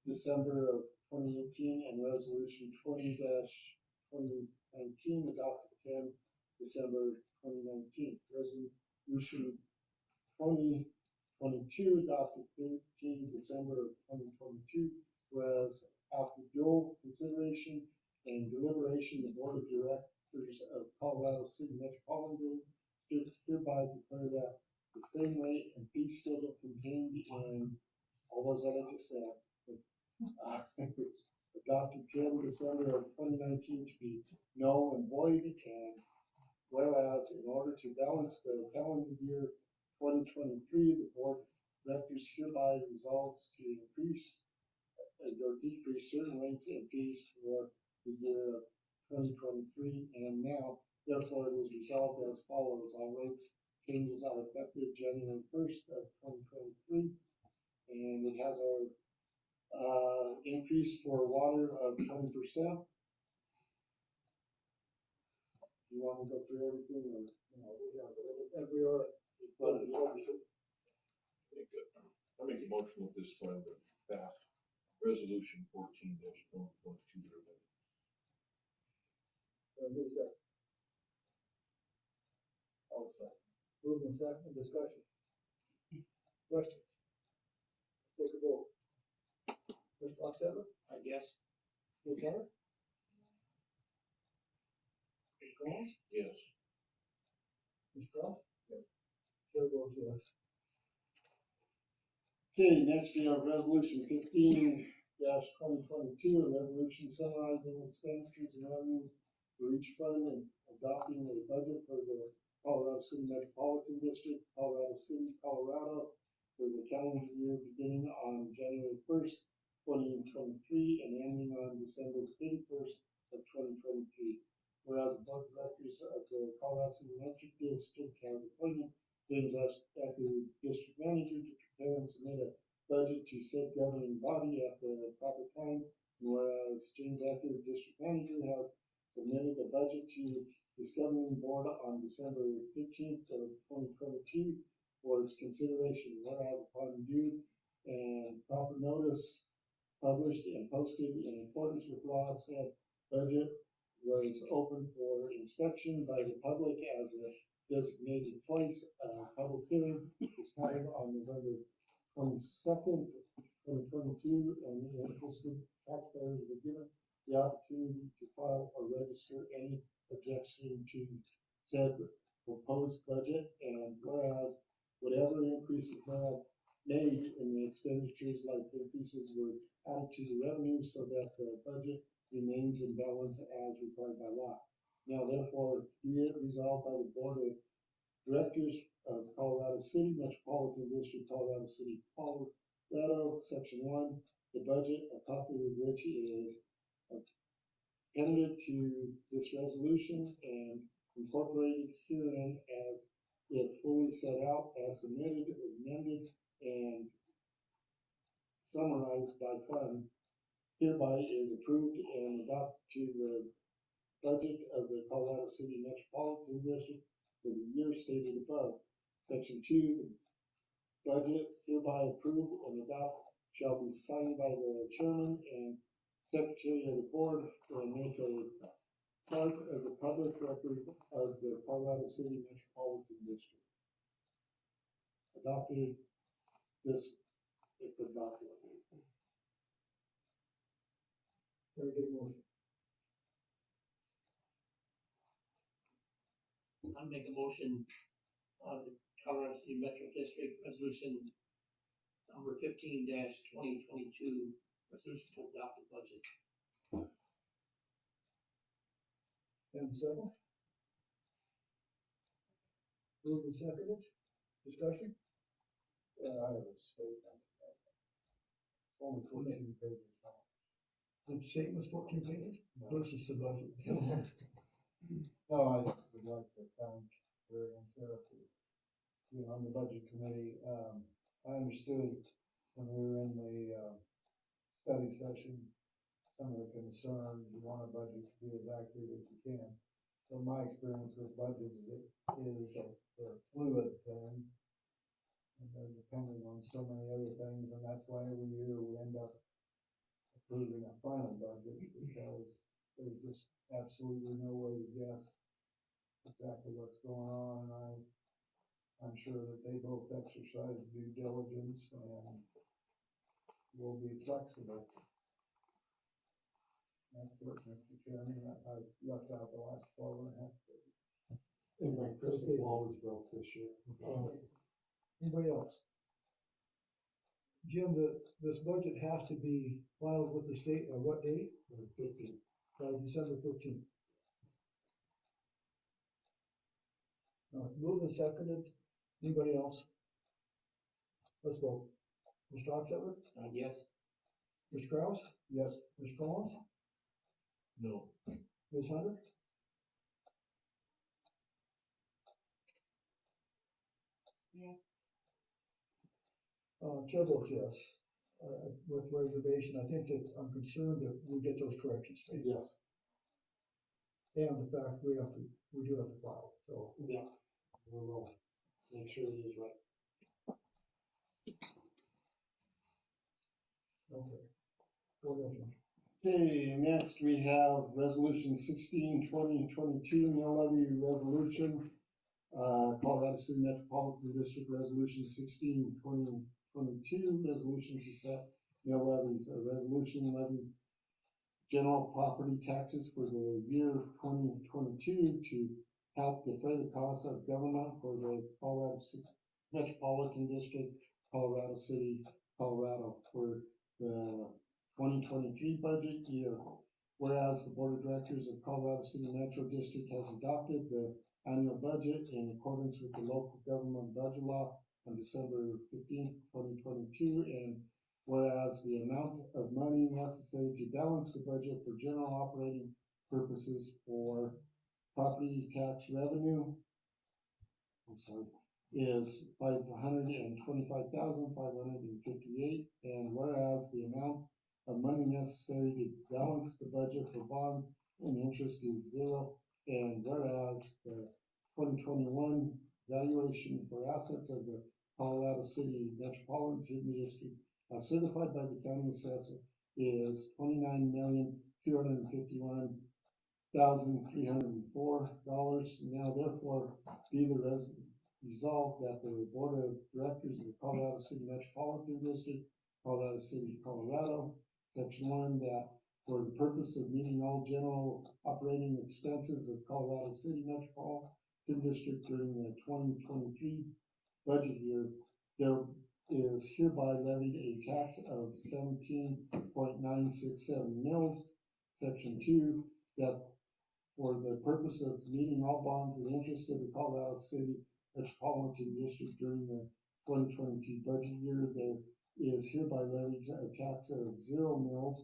December of 2018, and resolution 20-2019 adopted 10 December 2019. Resolution 2022 adopted 15 December of 2022, whereas after dual consideration and deliberation, the Board of Directors of Colorado City Metropolitan hereby declare that the same rate and fee schedule contained in all those that I just said, adopted 10 December of 2019 to be null and void, and whereas in order to balance the calendar year 2023, the Board of Directors hereby resolves to increase or decrease certain rates and fees for the year of 2023, and now, therefore, it is resolved as follows. All rates changes are effective January 1st of 2023, and it has our increase for water of 20%. You want to go through everything, or? No, we have, and we are. I make a motion at this time to pass resolution 14-2022. Who's that? I'll second. Move in second, discussion. Questions? Take a vote. Mr. Oxteller? Yes. Ms. Hunter? Ms. Collins? Yes. Ms. Cross? Yes. Chair votes yes. Okay, next we have resolution 15-2022, a resolution summarizing expenditures and revenues for each fund and adopting a budget for the Colorado City Metropolitan District, Colorado City, Colorado, for the calendar year beginning on January 1st, 2023, and ending on December 31st of 2023. Whereas the board of directors of the Colorado City Electric District has appointed James Acker, district manager, to prepare and submit a budget to said governing body at the proper time. Whereas James Acker, district manager, has submitted a budget to this governing board on December 15th of 2022 for its consideration. Whereas upon due and proper notice published and posted in accordance with law, said budget was open for inspection by the public as a designated place. Public hearing was held on November 22nd, 2022, and the interested taxpayers were given the opportunity to file or register any objection to said proposed budget. And whereas whatever increases made in the expenditures, like increases, were added to the revenue so that the budget remains in balance as required by law. Now therefore, be it resolved by the Board of Directors of Colorado City Metropolitan District, Colorado City, Colorado, Section 1, the budget, a copy of which is appended to this resolution and incorporated herein as it fully set out, as submitted, amended, and summarized by fund, hereby is approved and adopted to the budget of the Colorado City Metropolitan District for the year stated above. Section 2, budget hereby approved and adopted shall be signed by the chairman and secretary of the board and make a part of the public record of the Colorado City Metropolitan District. Adopted this, if adopted. Very good motion. I make a motion on the Colorado City Metro District Resolution number 15-2022, resolution to adopt the budget. And second? Moved and seconded, discussion? I have a statement. Only 14 pages long. The statement's 14 pages versus the budget. No, I just would like to thank Barry and Sarah for being on the budget committee. I understood when we were in the study session, some of the concerns, you want a budget to be as accurate as you can. So my experience with budgets is that they're a fluid thing, and they're dependent on so many other things, and that's why every year we end up approving a final budget, because there's just absolutely no way to guess exactly what's going on, and I'm sure that they both exercise due diligence and will be flexible. That's it, Mr. Chairman. I left out the last 12 and a half pages. And my crystal ball was broke this year. Anybody else? Jim, this budget has to be filed with the state at what date? 15. By December 15th. Moved and seconded. Anybody else? Let's vote. Mr. Hofstadter? Yes. Mr. Kraus? Yes. Mr. Collins? No. Ms. Hunter? Yeah. Chair votes yes. With reservation, I think that I'm concerned that we get those corrections made. Yes. And the fact we do have to file, so. Yeah. We'll make sure it is right. Okay. Go ahead, Jim. Okay, next we have resolution 16/2022, mill levy resolution. Colorado City Metropolitan District Resolution 16/2022, resolution to set mill levies. A resolution levy general property taxes for the year 2022 to help defray the costs of government for the Colorado City Metropolitan District, Colorado City, Colorado, for the 2023 budget year. Whereas the Board of Directors of Colorado City Metro District has adopted the annual budget in accordance with the local government budget law on December 15th, 2022, and whereas the amount of money necessary to balance the budget for general operating purposes for property tax revenue, is $525,558, and whereas the amount of money necessary to balance the budget for bonds and interest is zero, and whereas the 2021 valuation for assets of the Colorado City Metropolitan District as certified by the county assessor is $29,251,304. Now therefore be the resolved that the Board of Directors of the Colorado City Metropolitan District, Colorado City, Colorado, Section 1, that for the purpose of meeting all general operating expenses of Colorado City Metropolitan District during the 2023 budget year, there is hereby levied a tax of 17.967 mils. Section 2, that for the purpose of meeting all bonds and interest of the Colorado City Metropolitan District during the 2022 budget year, there is hereby levied a tax of 0 mils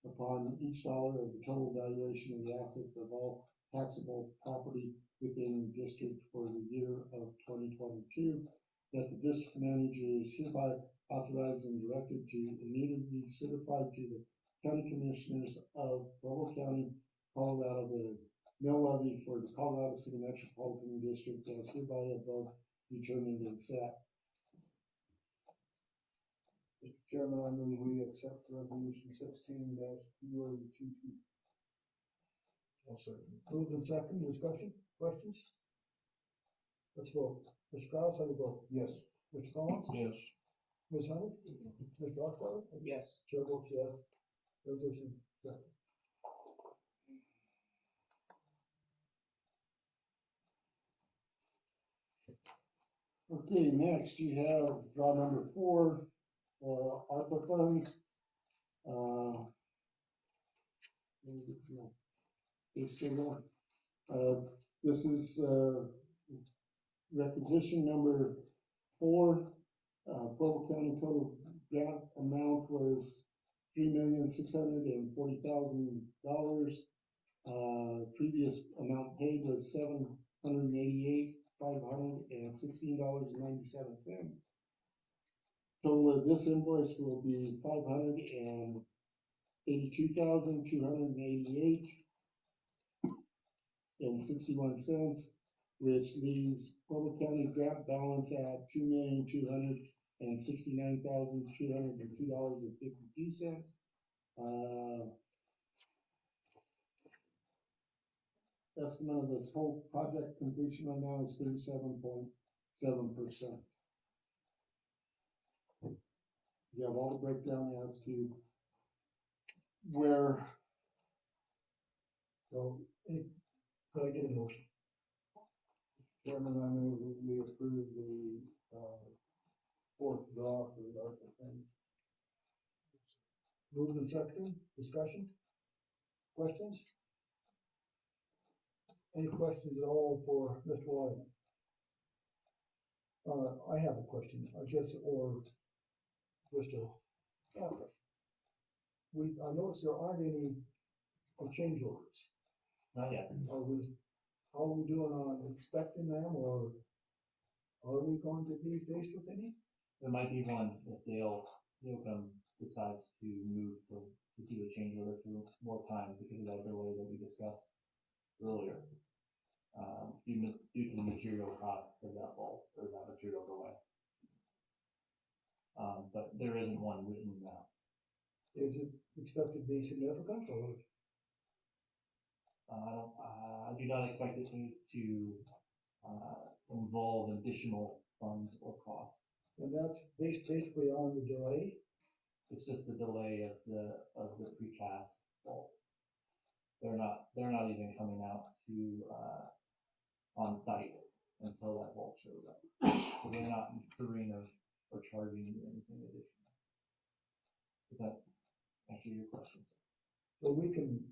upon each dollar of the total valuation of the assets of all taxable property within the district for the year of 2022, that the district manager is hereby authorized and directed to immediately certify to the county commissioners of Provo County, Colorado, the mill levy for the Colorado City Metropolitan District as hereby above determined and set. Mr. Chairman, I move we accept resolution 16-2022. I'll second. Moved and second, discussion, questions? Let's vote. Mr. Kraus, how do you vote? Yes. Mr. Collins? Yes. Ms. Hunt? Mr. Osweiler? Yes. Chair votes yes. Resolution accepted. Okay, next you have draw number 4 for ARPA funds. It's still going. This is requisition number 4. Provo County total grant amount was $3,640,000. Previous amount paid was $788,516.97. Total of this invoice will be $582,288.61, which leaves Provo County grant balance at $2,269,302.52. Estimate of this whole project completion right now is 37.7%. You have all the breakdown as to where. So, could I get a motion? Chairman, I move we approve the, fourth draw for the ARPA funds. Moved and seconded, discussion? Questions? Any questions at all for Mr. Wyman? I have a question, I guess, or just a question. I noticed there aren't any change orders. Not yet. How are we doing on expecting them, or are we going to be faced with any? There might be one if Dale Yocum decides to move to do a change order for more time because of that delay that we discussed earlier. Due to the material costs of that bulk or that material delay. But there isn't one written now. Is it expected to be significant, or? I do not expect it to involve additional funds or costs. And that's basically on the delay? It's just the delay of the precast bulk. They're not even coming out to on site until that bulk shows up. So they're not incurring or charging you anything additional. Does that answer your question? So we can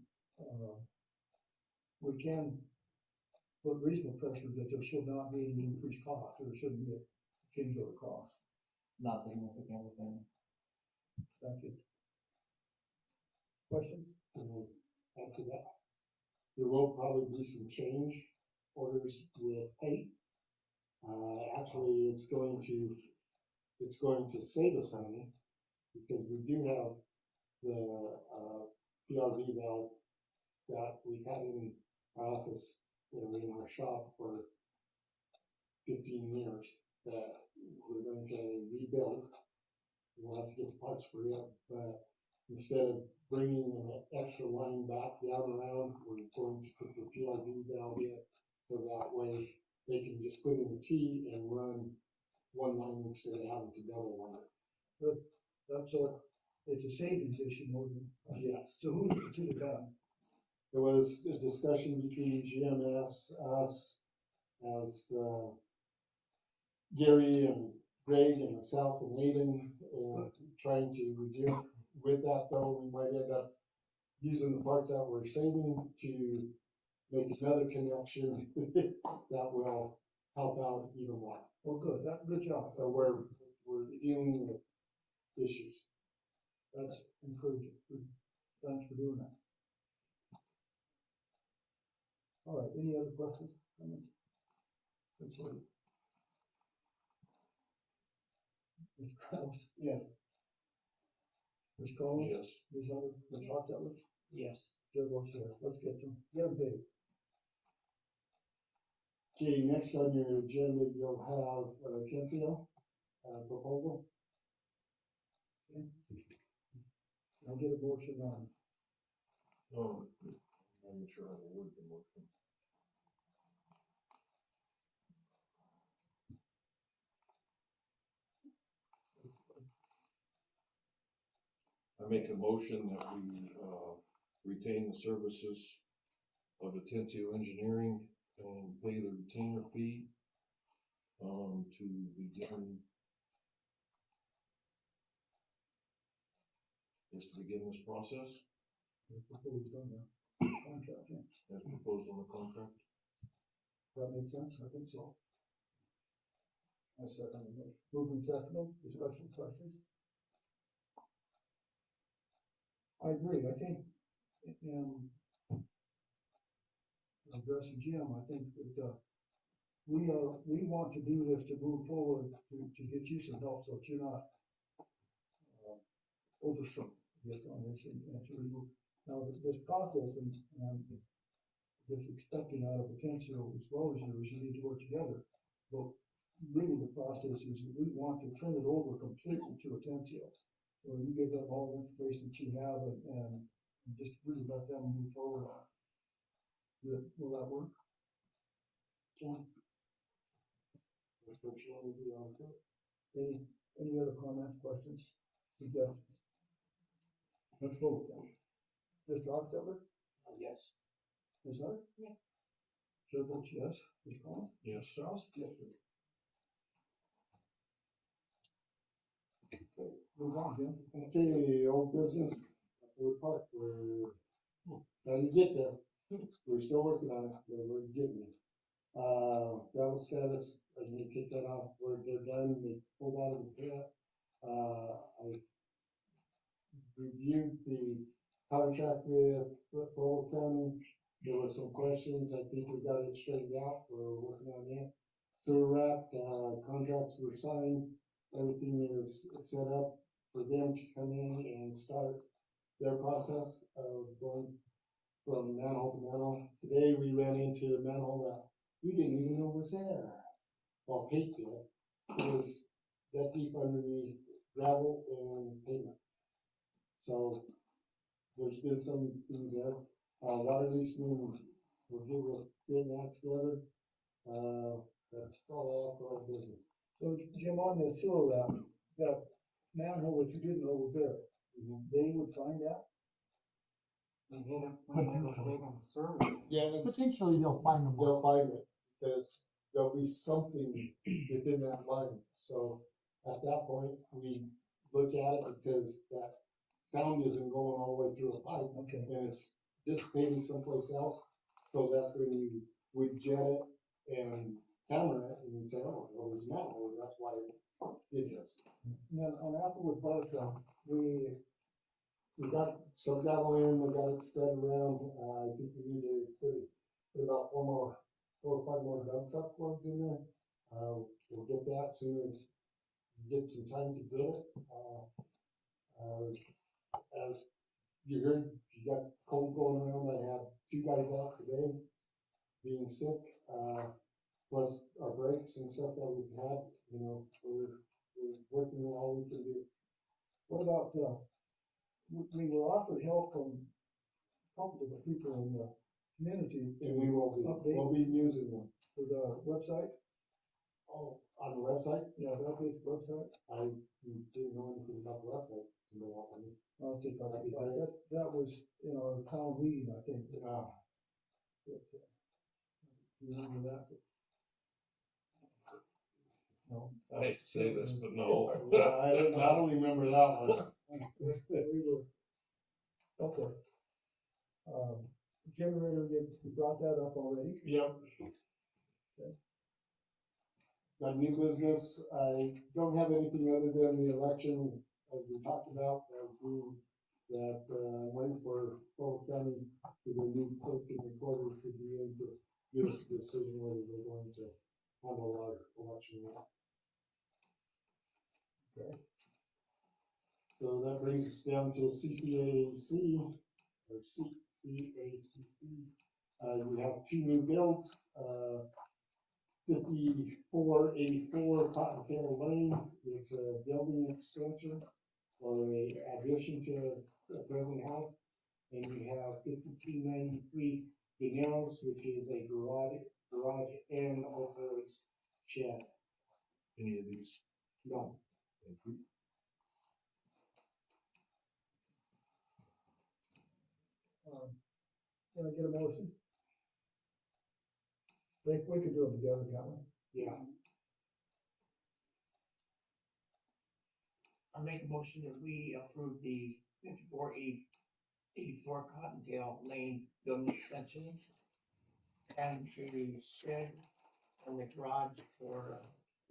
put reasonable pressure that there should not be any increased cost, or there shouldn't be a can go across. Not significant within. Thank you. Questions? And after that, there will probably be some change orders with paint. Actually, it's going to save us money because we do have the, PRV valve that we've had in our office, in our shop for 15 years that we're going to rebuild. We'll have to get the parts for it, but instead of bringing an extra line back down around, we're going to put the PRV valve in, so that way they can just put in the T and run one line instead of having to double line it. That's it's a savings issue more than. Yes. So who's it to the town? There was a discussion between GMS, us, as, Gary and Greg and myself and Nathan, trying to review. With that though, we might end up using the parts that we're saving to make another connection that will help out even more. Oh, good, good job. So we're dealing with issues. That's encouraging. Good. Thanks for doing that. All right, any other questions? Comments? That's all. Mr. Kraus? Yes. Mr. Collins? Yes. Ms. Hunter, Ms. Hostetler? Yes. Chair votes yes. Let's get them paid. Okay, next on your agenda, you'll have a Tensio proposal. I'll get a motion on. I'm not sure how to word the motion. I make a motion that we, retain the services of Attencio Engineering and pay the retainer fee, to begin this process, It's proposed on the contract, yeah. as proposed on the contract. That makes sense? I think so. I second the motion. Moving second, discussion, questions? I agree. I think, addressing Jim, I think that, we want to do this to move forward, to get you some help, so that you're not, overstrung, I guess, on this, and to remove. Now, this process, and just expecting out of potential as well as yours, you need to work together. But really, the process is that we want to turn it over completely to Attencio. So you give them all the information that you have and just really let them move forward on it. Will that work? John? Any other comments, questions, suggestions? Let's vote then. Mr. Hostetler? Yes. Ms. Hart? Yes. Chair votes yes. Ms. Collins? Yes. Strauss? Yes, sir. Okay, move on, Jim. Okay, old business, Ford Park, we're trying to get there. We're still working on it, but we're getting it. Gravel status, I need to kick that off, where they're done, they pulled out of the pit. I reviewed the contract with Bull County. There were some questions, I think we got it straightened out, we're working on that. Sewer rack, contracts were signed, everything is set up for them to come in and start their process of going from manhole to manhole. Today, we ran into a manhole that we didn't even know was there. Well, Kate did. It was that deep underneath gravel and pavement. So there's been some things there. Water leasing, we're getting that together. That's all I have for our business. So Jim, on the sewer route, that manhole that you didn't know was there, they would find out? Yeah, Potentially they'll find them. they'll find it, because there'll be something within that line. So at that point, we look at it, because that sound isn't going all the way through a pipe, Okay. and it's dissipating someplace else. So that's when we jet it and camera and say, oh, well, there's manhole, that's why it is. And then on Applewood Bartown, We got some gravel in, we got it spread around, I think we need to put about 4 or 5 more dump truck loads in there. We'll get that soon as we get some time to get it. As you heard, you got cold going around, I have 2 guys out today being sick, plus our breaks and stuff that we've had, you know, we're working on all we can do. what about, we were offered help from a couple of the people in the community And we will be, Update. we'll be using them. for the website, Oh, on the website? yeah, the update website. I didn't know anything about the website. Somebody want me? I'll take That'd be great. that was in our town meeting, I think. You remember that? No. I hate to say this, but no. Yeah, I don't remember that one. We were, okay. Generator, you brought that up already. Yep. Okay. Got new business. I don't have anything other than the election, as we talked about, waiting for Fulton County for the new clerk and recorder to be able to give us a decision whether they're going to handle our election or not. Okay. So that brings us down to CCAC, or CACC. We have 2 new builds, 5484 Cottontail Lane. It's a building extension or a addition to a present house. And we have 5293 Daniels, which is a garage and also a shed. Any of these? No. Thank you. Can I get a motion? Think we could do it together, can't we? Yeah. I make a motion that we approve the 5484 Cottontail Lane building extension and the shed and the garage for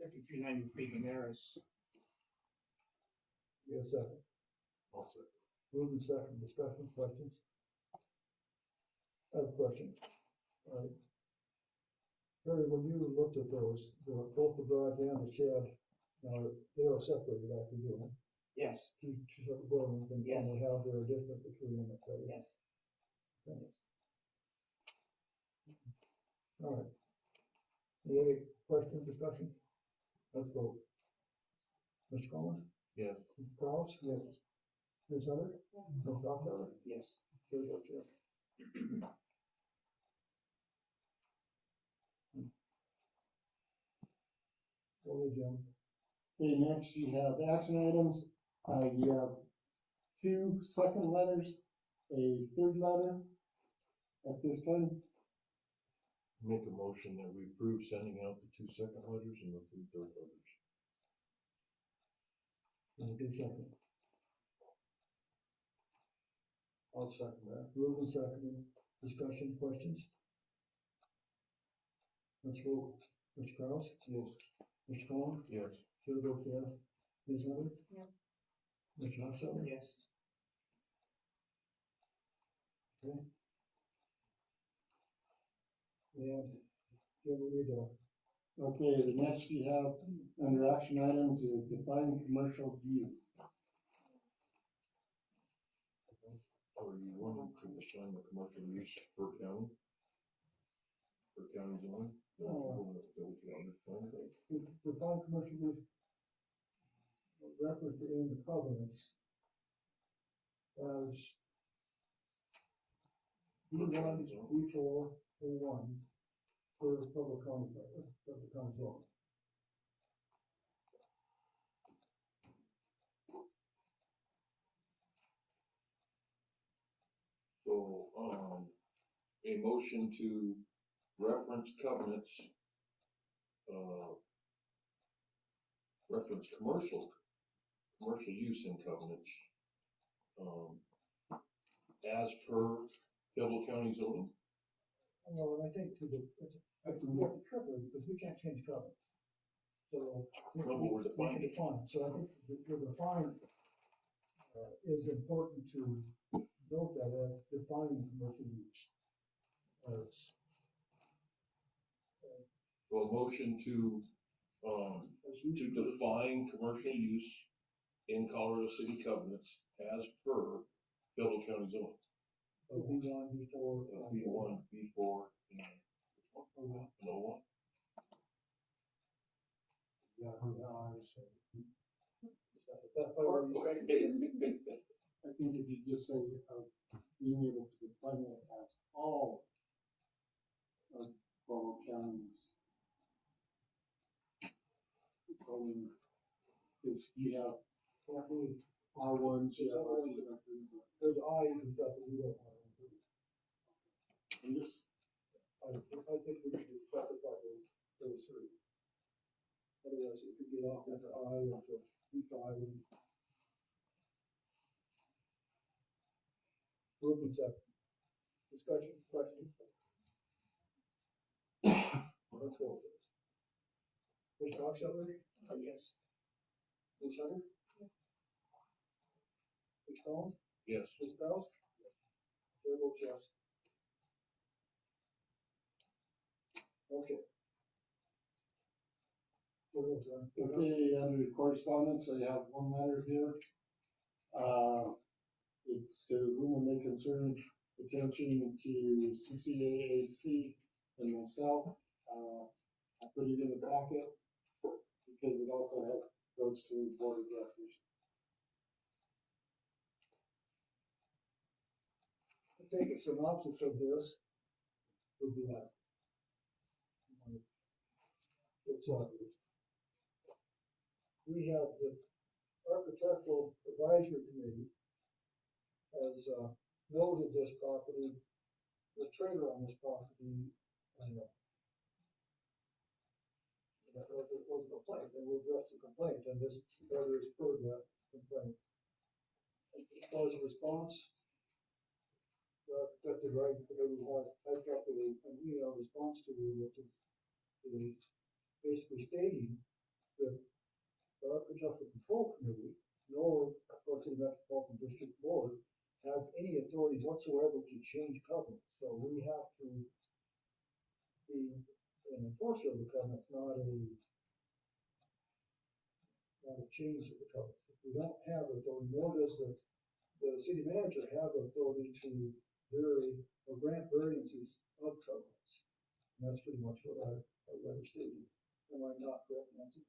5393 Damaris. Yes, second. I'll second. Moving second, discussion, questions? I have a question. All right. Terry, when you looked at those, both the garage and the shed, they are separated, I presume. Yes. Two separate buildings, and Yes. they have their distance between them, et cetera. Yes. Okay. All right. Any other questions, discussion? Let's vote. Mr. Collins? Yes. Mr. Kraus? Yes. Ms. Hunter? Ms. Dockler? Yes. Chair votes yes. Go ahead, Jim. Okay, next you have action items. You have 2 second letters, a third letter at this time. Make a motion that we approve sending out the 2 second letters and the 3 third letters. In a good second. I'll second that. Moved and seconded. Discussion, questions? Let's vote. Mr. Kraus? Yes. Mr. Collins? Yes. Chair votes yes. Ms. Hunter? Yes. Mr. Hofstadter? Yes. Okay. And Jim, we need to, Okay, the next you have under action items is define commercial use. Or you wanting to define the commercial use per county? Per county zone? define commercial use referenced in the covenants as B1, B4, A1 for public common, public common zone. So, a motion to reference covenants, reference commercial use in covenants, as per Federal County zoning. Well, and I think to the, I think we have to cover it, because we can't change cover. So. No, but we're we can defining it. define, so I think the define, is important to note that as defining commercial use. As, So a motion to define commercial use in Colorado City covenants as per Federal County zoning. B1, B4. B1, B4, and O1. Yeah, I That's why we're using- I think if you just say, being able to define it as all of Borough County's zoning, because you have R1s, you have R2s, R3s. There's I's and stuff that we don't want to include. I'm just, I think we should specify those three. Otherwise, it could get off into I and to B5 and. Group and second. Discussion, questions? Let's go. Ms. Coxeter? Yes. Ms. Hunter? Ms. Collins? Yes. Ms. Bowles? Chair votes yes. Okay. Go ahead, John. okay, under correspondence, I have one letter here. It's to whom it may concern, attention to CCAAC and myself. I put it in the packet because it also goes to the board of directors. To take a synopsis of this would be like. It's we have the architectural advisory committee has noted this property, the trailer on this property, and that was a complaint, and we addressed the complaint, and this letter is per that complaint. As far as a response, the architectural advisory committee has got an email response to you, which is basically stating that the architectural control committee, nor, of course, the Metropolitan District Board, have any authority whatsoever to change covenants. So we have to be an enforcer of the covenants, not a change of the covenants. We don't have authority, nor does the city manager have authority to vary or grant variances of covenants. And that's pretty much what our letter stated. Am I not correct, Nancy?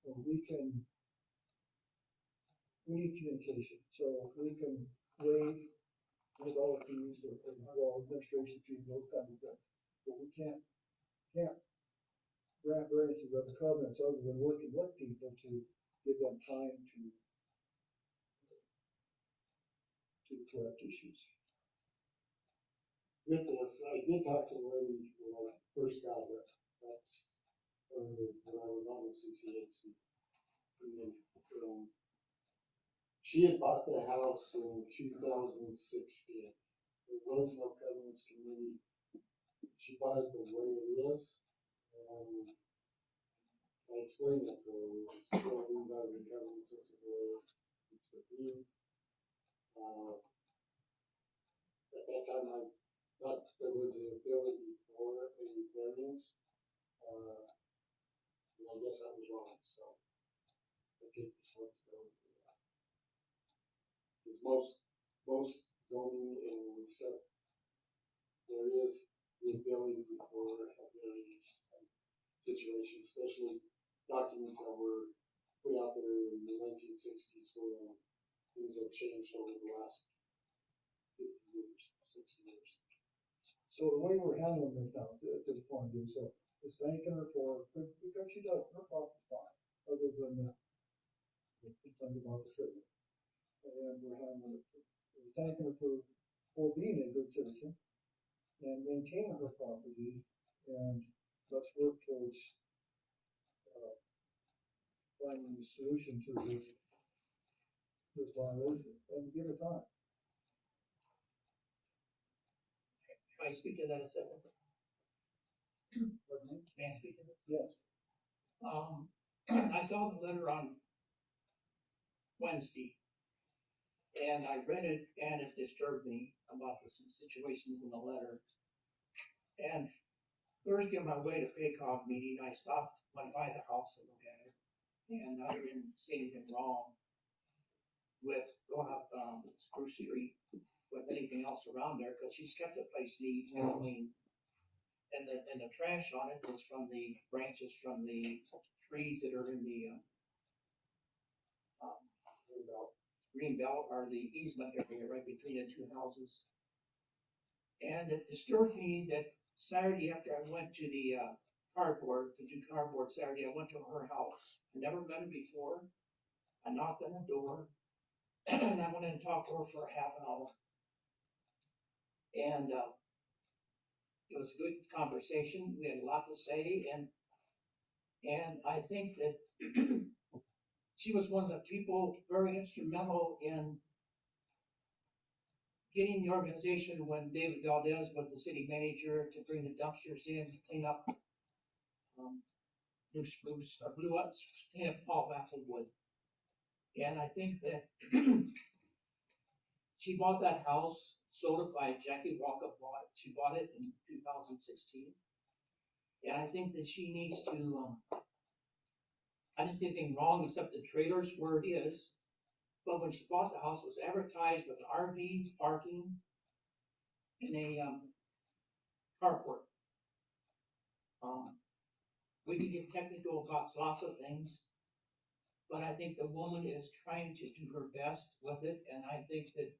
So we need communication, so we can waive with all fees or all administration fees, those kinds of things. But we can't grant variances of the covenants other than working with people to give them time to correct issues. With this, I did talk to the lady when I first got here. That's when I was on the CCAC. And she had bought the house in 2016. There was no covenants committee. She bought it the way it is. And I explained it to her. It's still these are the covenants. This is the way it's to be. At that time, I thought there was the ability for a variance. And I guess I was wrong, so I take responsibility for that. Because most zoning and stuff, there is the ability for a variance situation, especially documents that were put out there in the 1960s where things have changed over the last 50 years, 60 years. So the way we're handling this now, at this point, is thanking her for, because she does, her property's fine, other than the complaint about the treatment. And we're handling it, we're thanking her for being a good citizen and maintaining her property, and let's work towards finding a solution to this violation, and give her time. I speak to that a second? Pardon me? May I speak to this? Yes. I saw the letter on Wednesday, and I read it, and it disturbed me about some situations in the letter. And Thursday on my way to PACOG meeting, I stopped, went by the house and looked at it, and I didn't see anything wrong with going up, Spruce Street with anything else around there, because she's kept the place neat and clean. And the trash on it is from the branches from the trees that are in the, green belt or the easement area right between the two houses. And it disturbed me that Saturday after I went to the, cardboard, to do cardboard Saturday, I went to her house. I never met her before. I knocked on the door and I went in and talked to her for half an hour. And, it was a good conversation. We had a lot to say, and I think that she was one of the people very instrumental in getting the organization when David Valdez was the city manager to bring the dumpsters in to clean up blue spruce or blue ups, clean up all applewood. And I think that she bought that house, sold it by Jackie Walker bought it. She bought it in 2016. And I think that she needs to, I didn't see anything wrong except the trailers where it is. But when she bought the house, it was advertised with RV parking and a, carport. We can get technical about lots of things, but I think the woman is trying to do her best with it, and I think that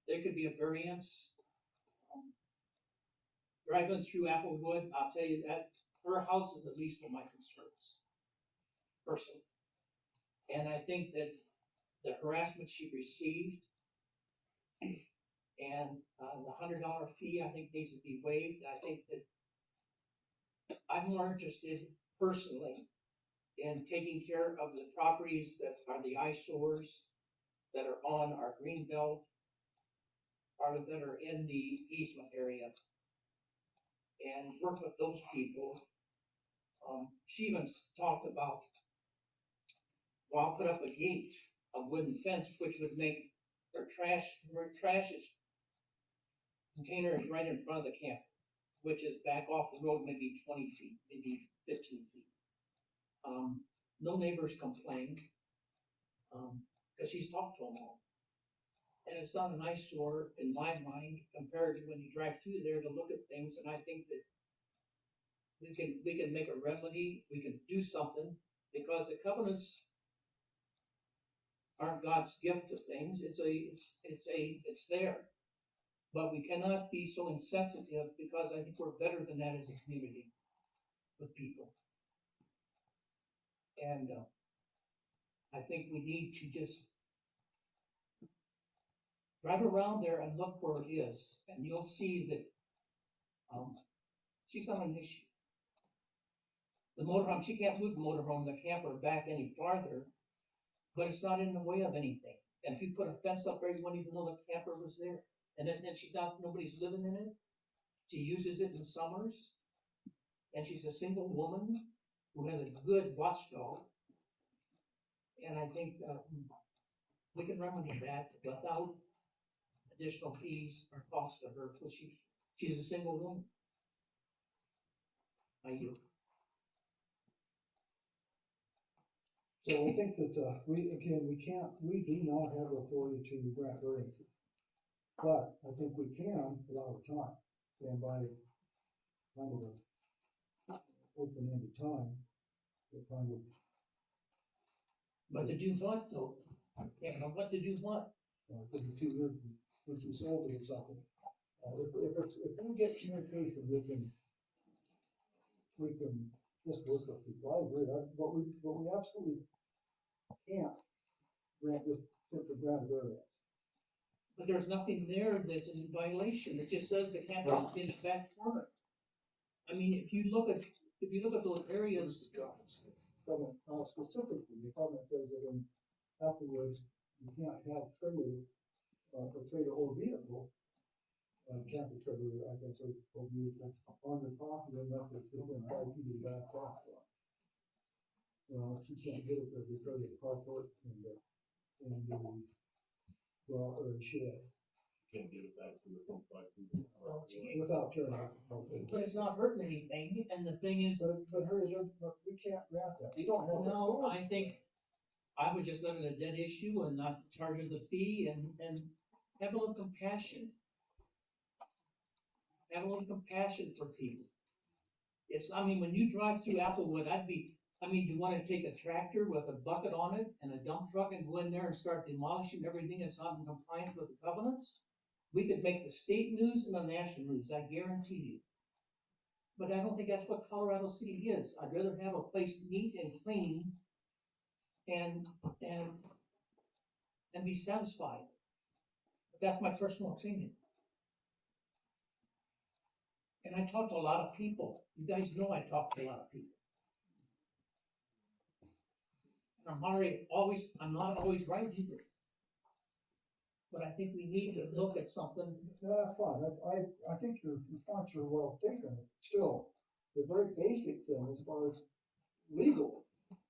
there could be a variance. Driving through Applewood, I'll tell you that her house is the least of my concerns, personally. And I think that the harassment she received and the $100 fee, I think needs to be waived. I think that I'm more interested personally in taking care of the properties that are the eyesores that are on our green belt or that are in the easement area and work with those people. She even talked about, well, I'll put up a gate, a wooden fence, which would make her trash is container is right in front of the camp, which is back off the road maybe 20 feet, maybe 15 feet. No neighbors complained, because she's talked to them all. And it's not an eyesore in my mind compared to when you drive through there to look at things, and I think that we can make a remedy, we can do something, because the covenants aren't God's gift to things, it's there. But we cannot be so insensitive, because I think we're better than that as a community with people. And I think we need to just drive around there and look where it is, and you'll see that she's not an issue. The motorhome, she can't move the motorhome, the camper back any farther, but it's not in the way of anything. And if you put a fence up there, you wouldn't even know the camper was there. And then she's not, nobody's living in it. She uses it in summers. And she's a single woman who has a good watchdog. And I think we can remedy that without additional fees or cost to her, because she's a single woman. I do. So I think that, we do not have authority to grant variances. But I think we can allow time, and by kind of a open-ended time, the time would. But to do what though? Yeah, but what to do what? Could be 2 years, which is sold or something. If we get communication, we can just work with people. I agree, but we absolutely can't grant this, simply grant a variance. But there's nothing there that's in violation. It just says the camper in the back corner. I mean, if you look at those areas. Specifically, the comment says that in afterwards, you can't have trailer or vehicle can't be triggered, I guess, will be on the property unless it's within 5 feet of that property line. She can't get it there because of the carport well, or the shed, Can't get it back to the 5 feet. without turning it. But it's not hurting anything, and the thing is, But we can't grant that, we don't have. no, I think I would just let it a dead issue and not charge her the fee and have a little compassion. Have a little compassion for people. It's, I mean, when you drive through Applewood, you wanna take a tractor with a bucket on it and a dump truck and go in there and start demolishing everything that's not in compliance with the covenants? We could make the state news and the national news, I guarantee you. But I don't think that's what Colorado City is. I'd rather have a place neat and clean and be satisfied. But that's my personal opinion. And I talk to a lot of people. You guys know I talk to a lot of people. And I'm not always right either. But I think we need to look at something. No, that's fine, I think your response are well taken, still, the very basic thing as far as legal,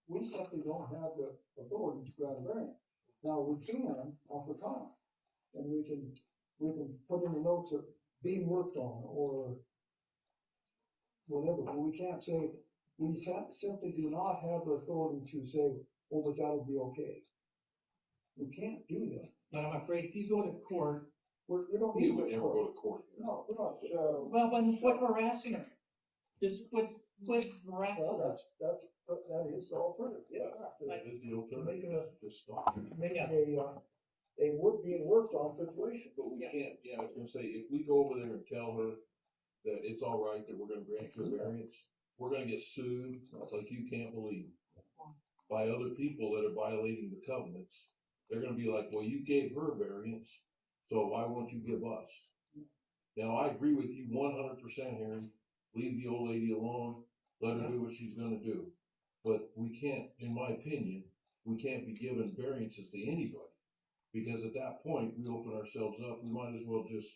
we simply don't have the authority to grant a variance. Now, we can offer time, and we can put in the notes of being worked on, or whatever, but we can't say, simply do not have the authority to say, oh, but that'll be okay. We can't do that. But I'm afraid if you go to court, We don't We need would to never court. go to court. No, we're not, well, then quit harassing her. Just quit harassing well, her. that is the alternative, yeah. That is the Making alternative, just stop. Making a work being worked on situation. But we can't, yeah, I was gonna say, if we go over there and tell her that it's all right, that we're gonna grant you a variance, we're gonna get sued like you can't believe by other people that are violating the covenants. They're gonna be like, well, you gave her a variance, so why won't you give us? Now, I agree with you 100%, Harry. Leave the old lady alone, let her do what she's gonna do. But we can't, in my opinion, we can't be giving variances to anybody. Because at that point, we open ourselves up, we might as well just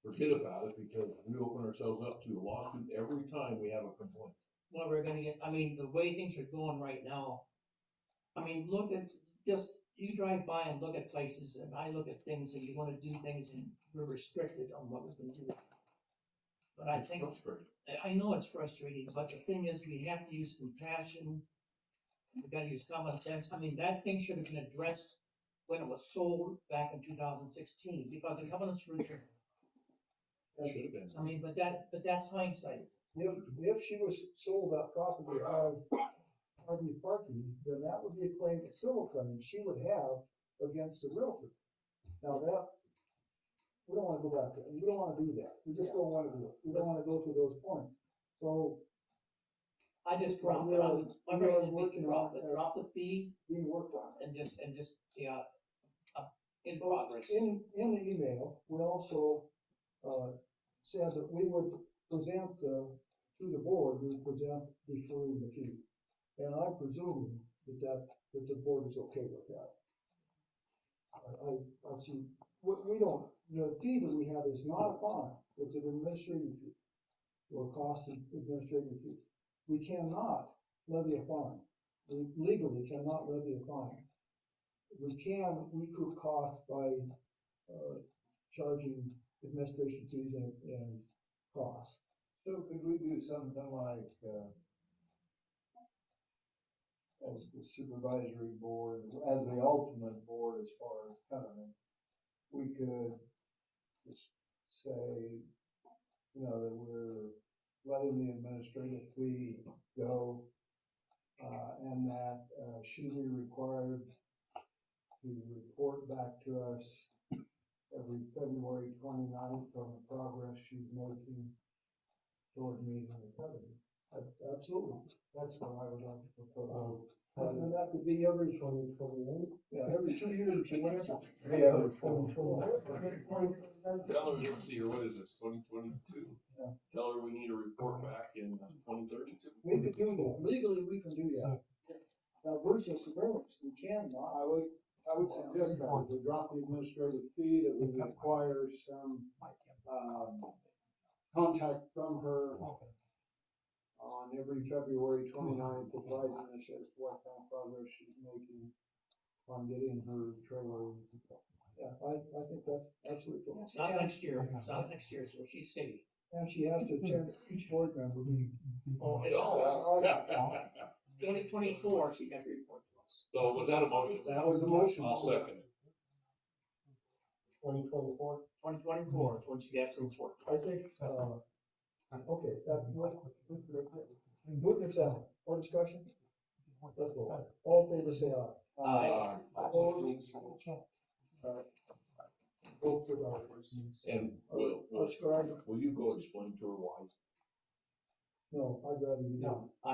forget about it, because we open ourselves up to a lawsuit every time we have a complaint. Well, we're gonna get, I mean, the way things are going right now, I mean, look at, just, you drive by and look at places, and I look at things, and you wanna do things, and we're restricted on what we can do. But I think, Frustrating. I know it's frustrating, but the thing is, we have to use compassion, we gotta use common sense. I mean, that thing should have been addressed when it was sold back in 2016, because the covenants were there. Should have been. I mean, but that's hindsight. If she was sold that property as RV parking, then that would be a claim, a civil claim she would have against the realtor. Now that, we don't wanna go back there, we don't wanna do that, we just don't wanna do it, we don't wanna go through those points. So, I just dropped it on, my recommendation, drop the fee being worked on. and just, yeah, in progress. In the email, we also, said that we would present, to the board, we would present deferring the fee. And I presume that the board is okay with that. I see, we don't, the fee that we have is not a fine, it's an administrative fee, or cost of administrative fee. We cannot levy a fine, we legally cannot levy a fine. We can recoup costs by, charging administration fees and costs. So could we do something like, as the supervisory board, as the ultimate board as far as covenant, we could just say, you know, that we're letting the administrative fee go, and that, she'll be required to report back to us every February 29th on the progress she's making toward meeting the covenant. Absolutely. That's what I would like to propose. And that could be every 2028. Yeah, every 2 years or whatever. Yeah, every 2028. Tell her, let's see here, what is this, 2022? Yeah. Tell her we need a report back in 2032. We could do that, legally we can do that. Now versus the variance, we cannot. I would suggest that we drop the administrative fee, that we require some, contact from her on every February 29th, advising us as to what kind of progress she's making on getting her trailer. Yeah, I think that's absolutely cool. It's not next year, it's not next year, so she's city. And she has to attend each board member meeting. Oh, Oh. 2024, she got to report to us. So was that a motion? That was the motion. I'll second it. 2024. 2024 is when she has to report. I think, okay, move this out, more discussion? Let's go. All in favor, say aye. Aye. Opposed? Vote for that. And will you go explain to her why? No, I'd rather you not. No, I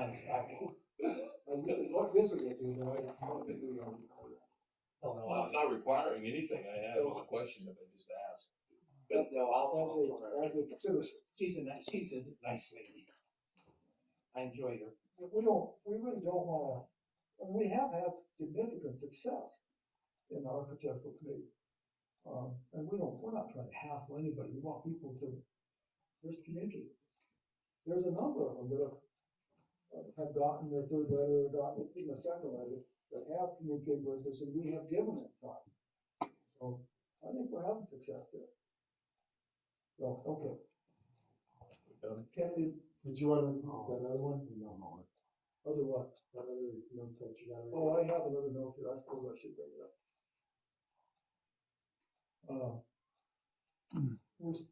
Really, what visit with you, but I don't think we are. don't know. Well, I'm not requiring anything. I have a question that I just asked. But no, As a citizen, she's a nice lady. I enjoy her. we really don't wanna, and we have had significant success in the architectural committee. And we're not trying to hassle anybody, we want people to just communicate. There's a number of them that have gotten their third letter, or gotten even a second letter, that have communicated with us, and we have given them time. So, I think we're having success there. So, okay. Can we, Did you want to repeat that other one? No. other what? That other note that you got. Oh, I have another note here, I suppose I should bring it up.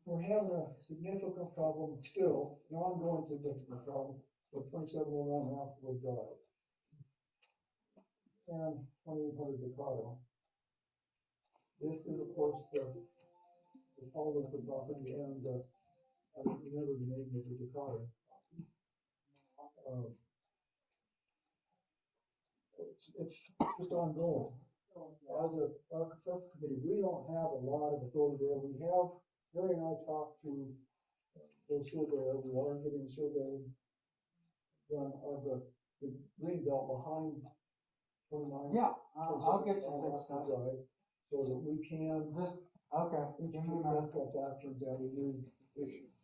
We're having a significant problem still, an ongoing significant problem with 2701 Housewood Drive. And 2800 Dakota. This is, of course, the Paulus property, and, I remember the name of the Dakota. It's just ongoing. As a architecture committee, we don't have a lot of authority there. We have, Harry and I talked to the surveyor, we are getting a survey done of the green belt behind 29. Yeah, I'll get you fixed up. Drive, so that we can Okay. institute those transactions and remove issues.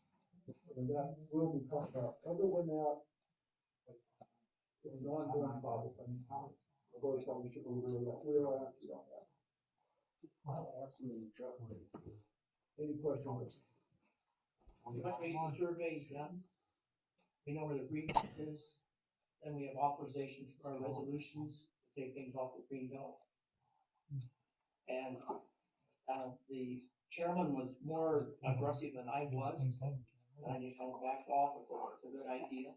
And that will be coming up. Other than that, it's an ongoing problem. Of course, we should be doing that. We are acting on that. Any questions? So once we get the surveys done, we know where the green belt is, then we have authorization for our resolutions to take things off the green belt. And, the chairman was more aggressive than I was, and I just kind of backed off, it's a good idea.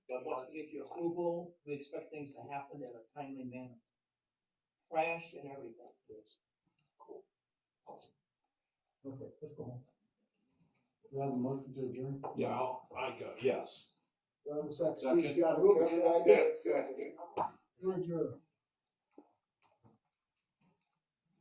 But once we get your approval, we expect things to happen in a timely manner. Crash and everything. Okay, let's go. You have a motion to adjourn? Yeah, yes. Second. Second. He's got it covered. I got it second.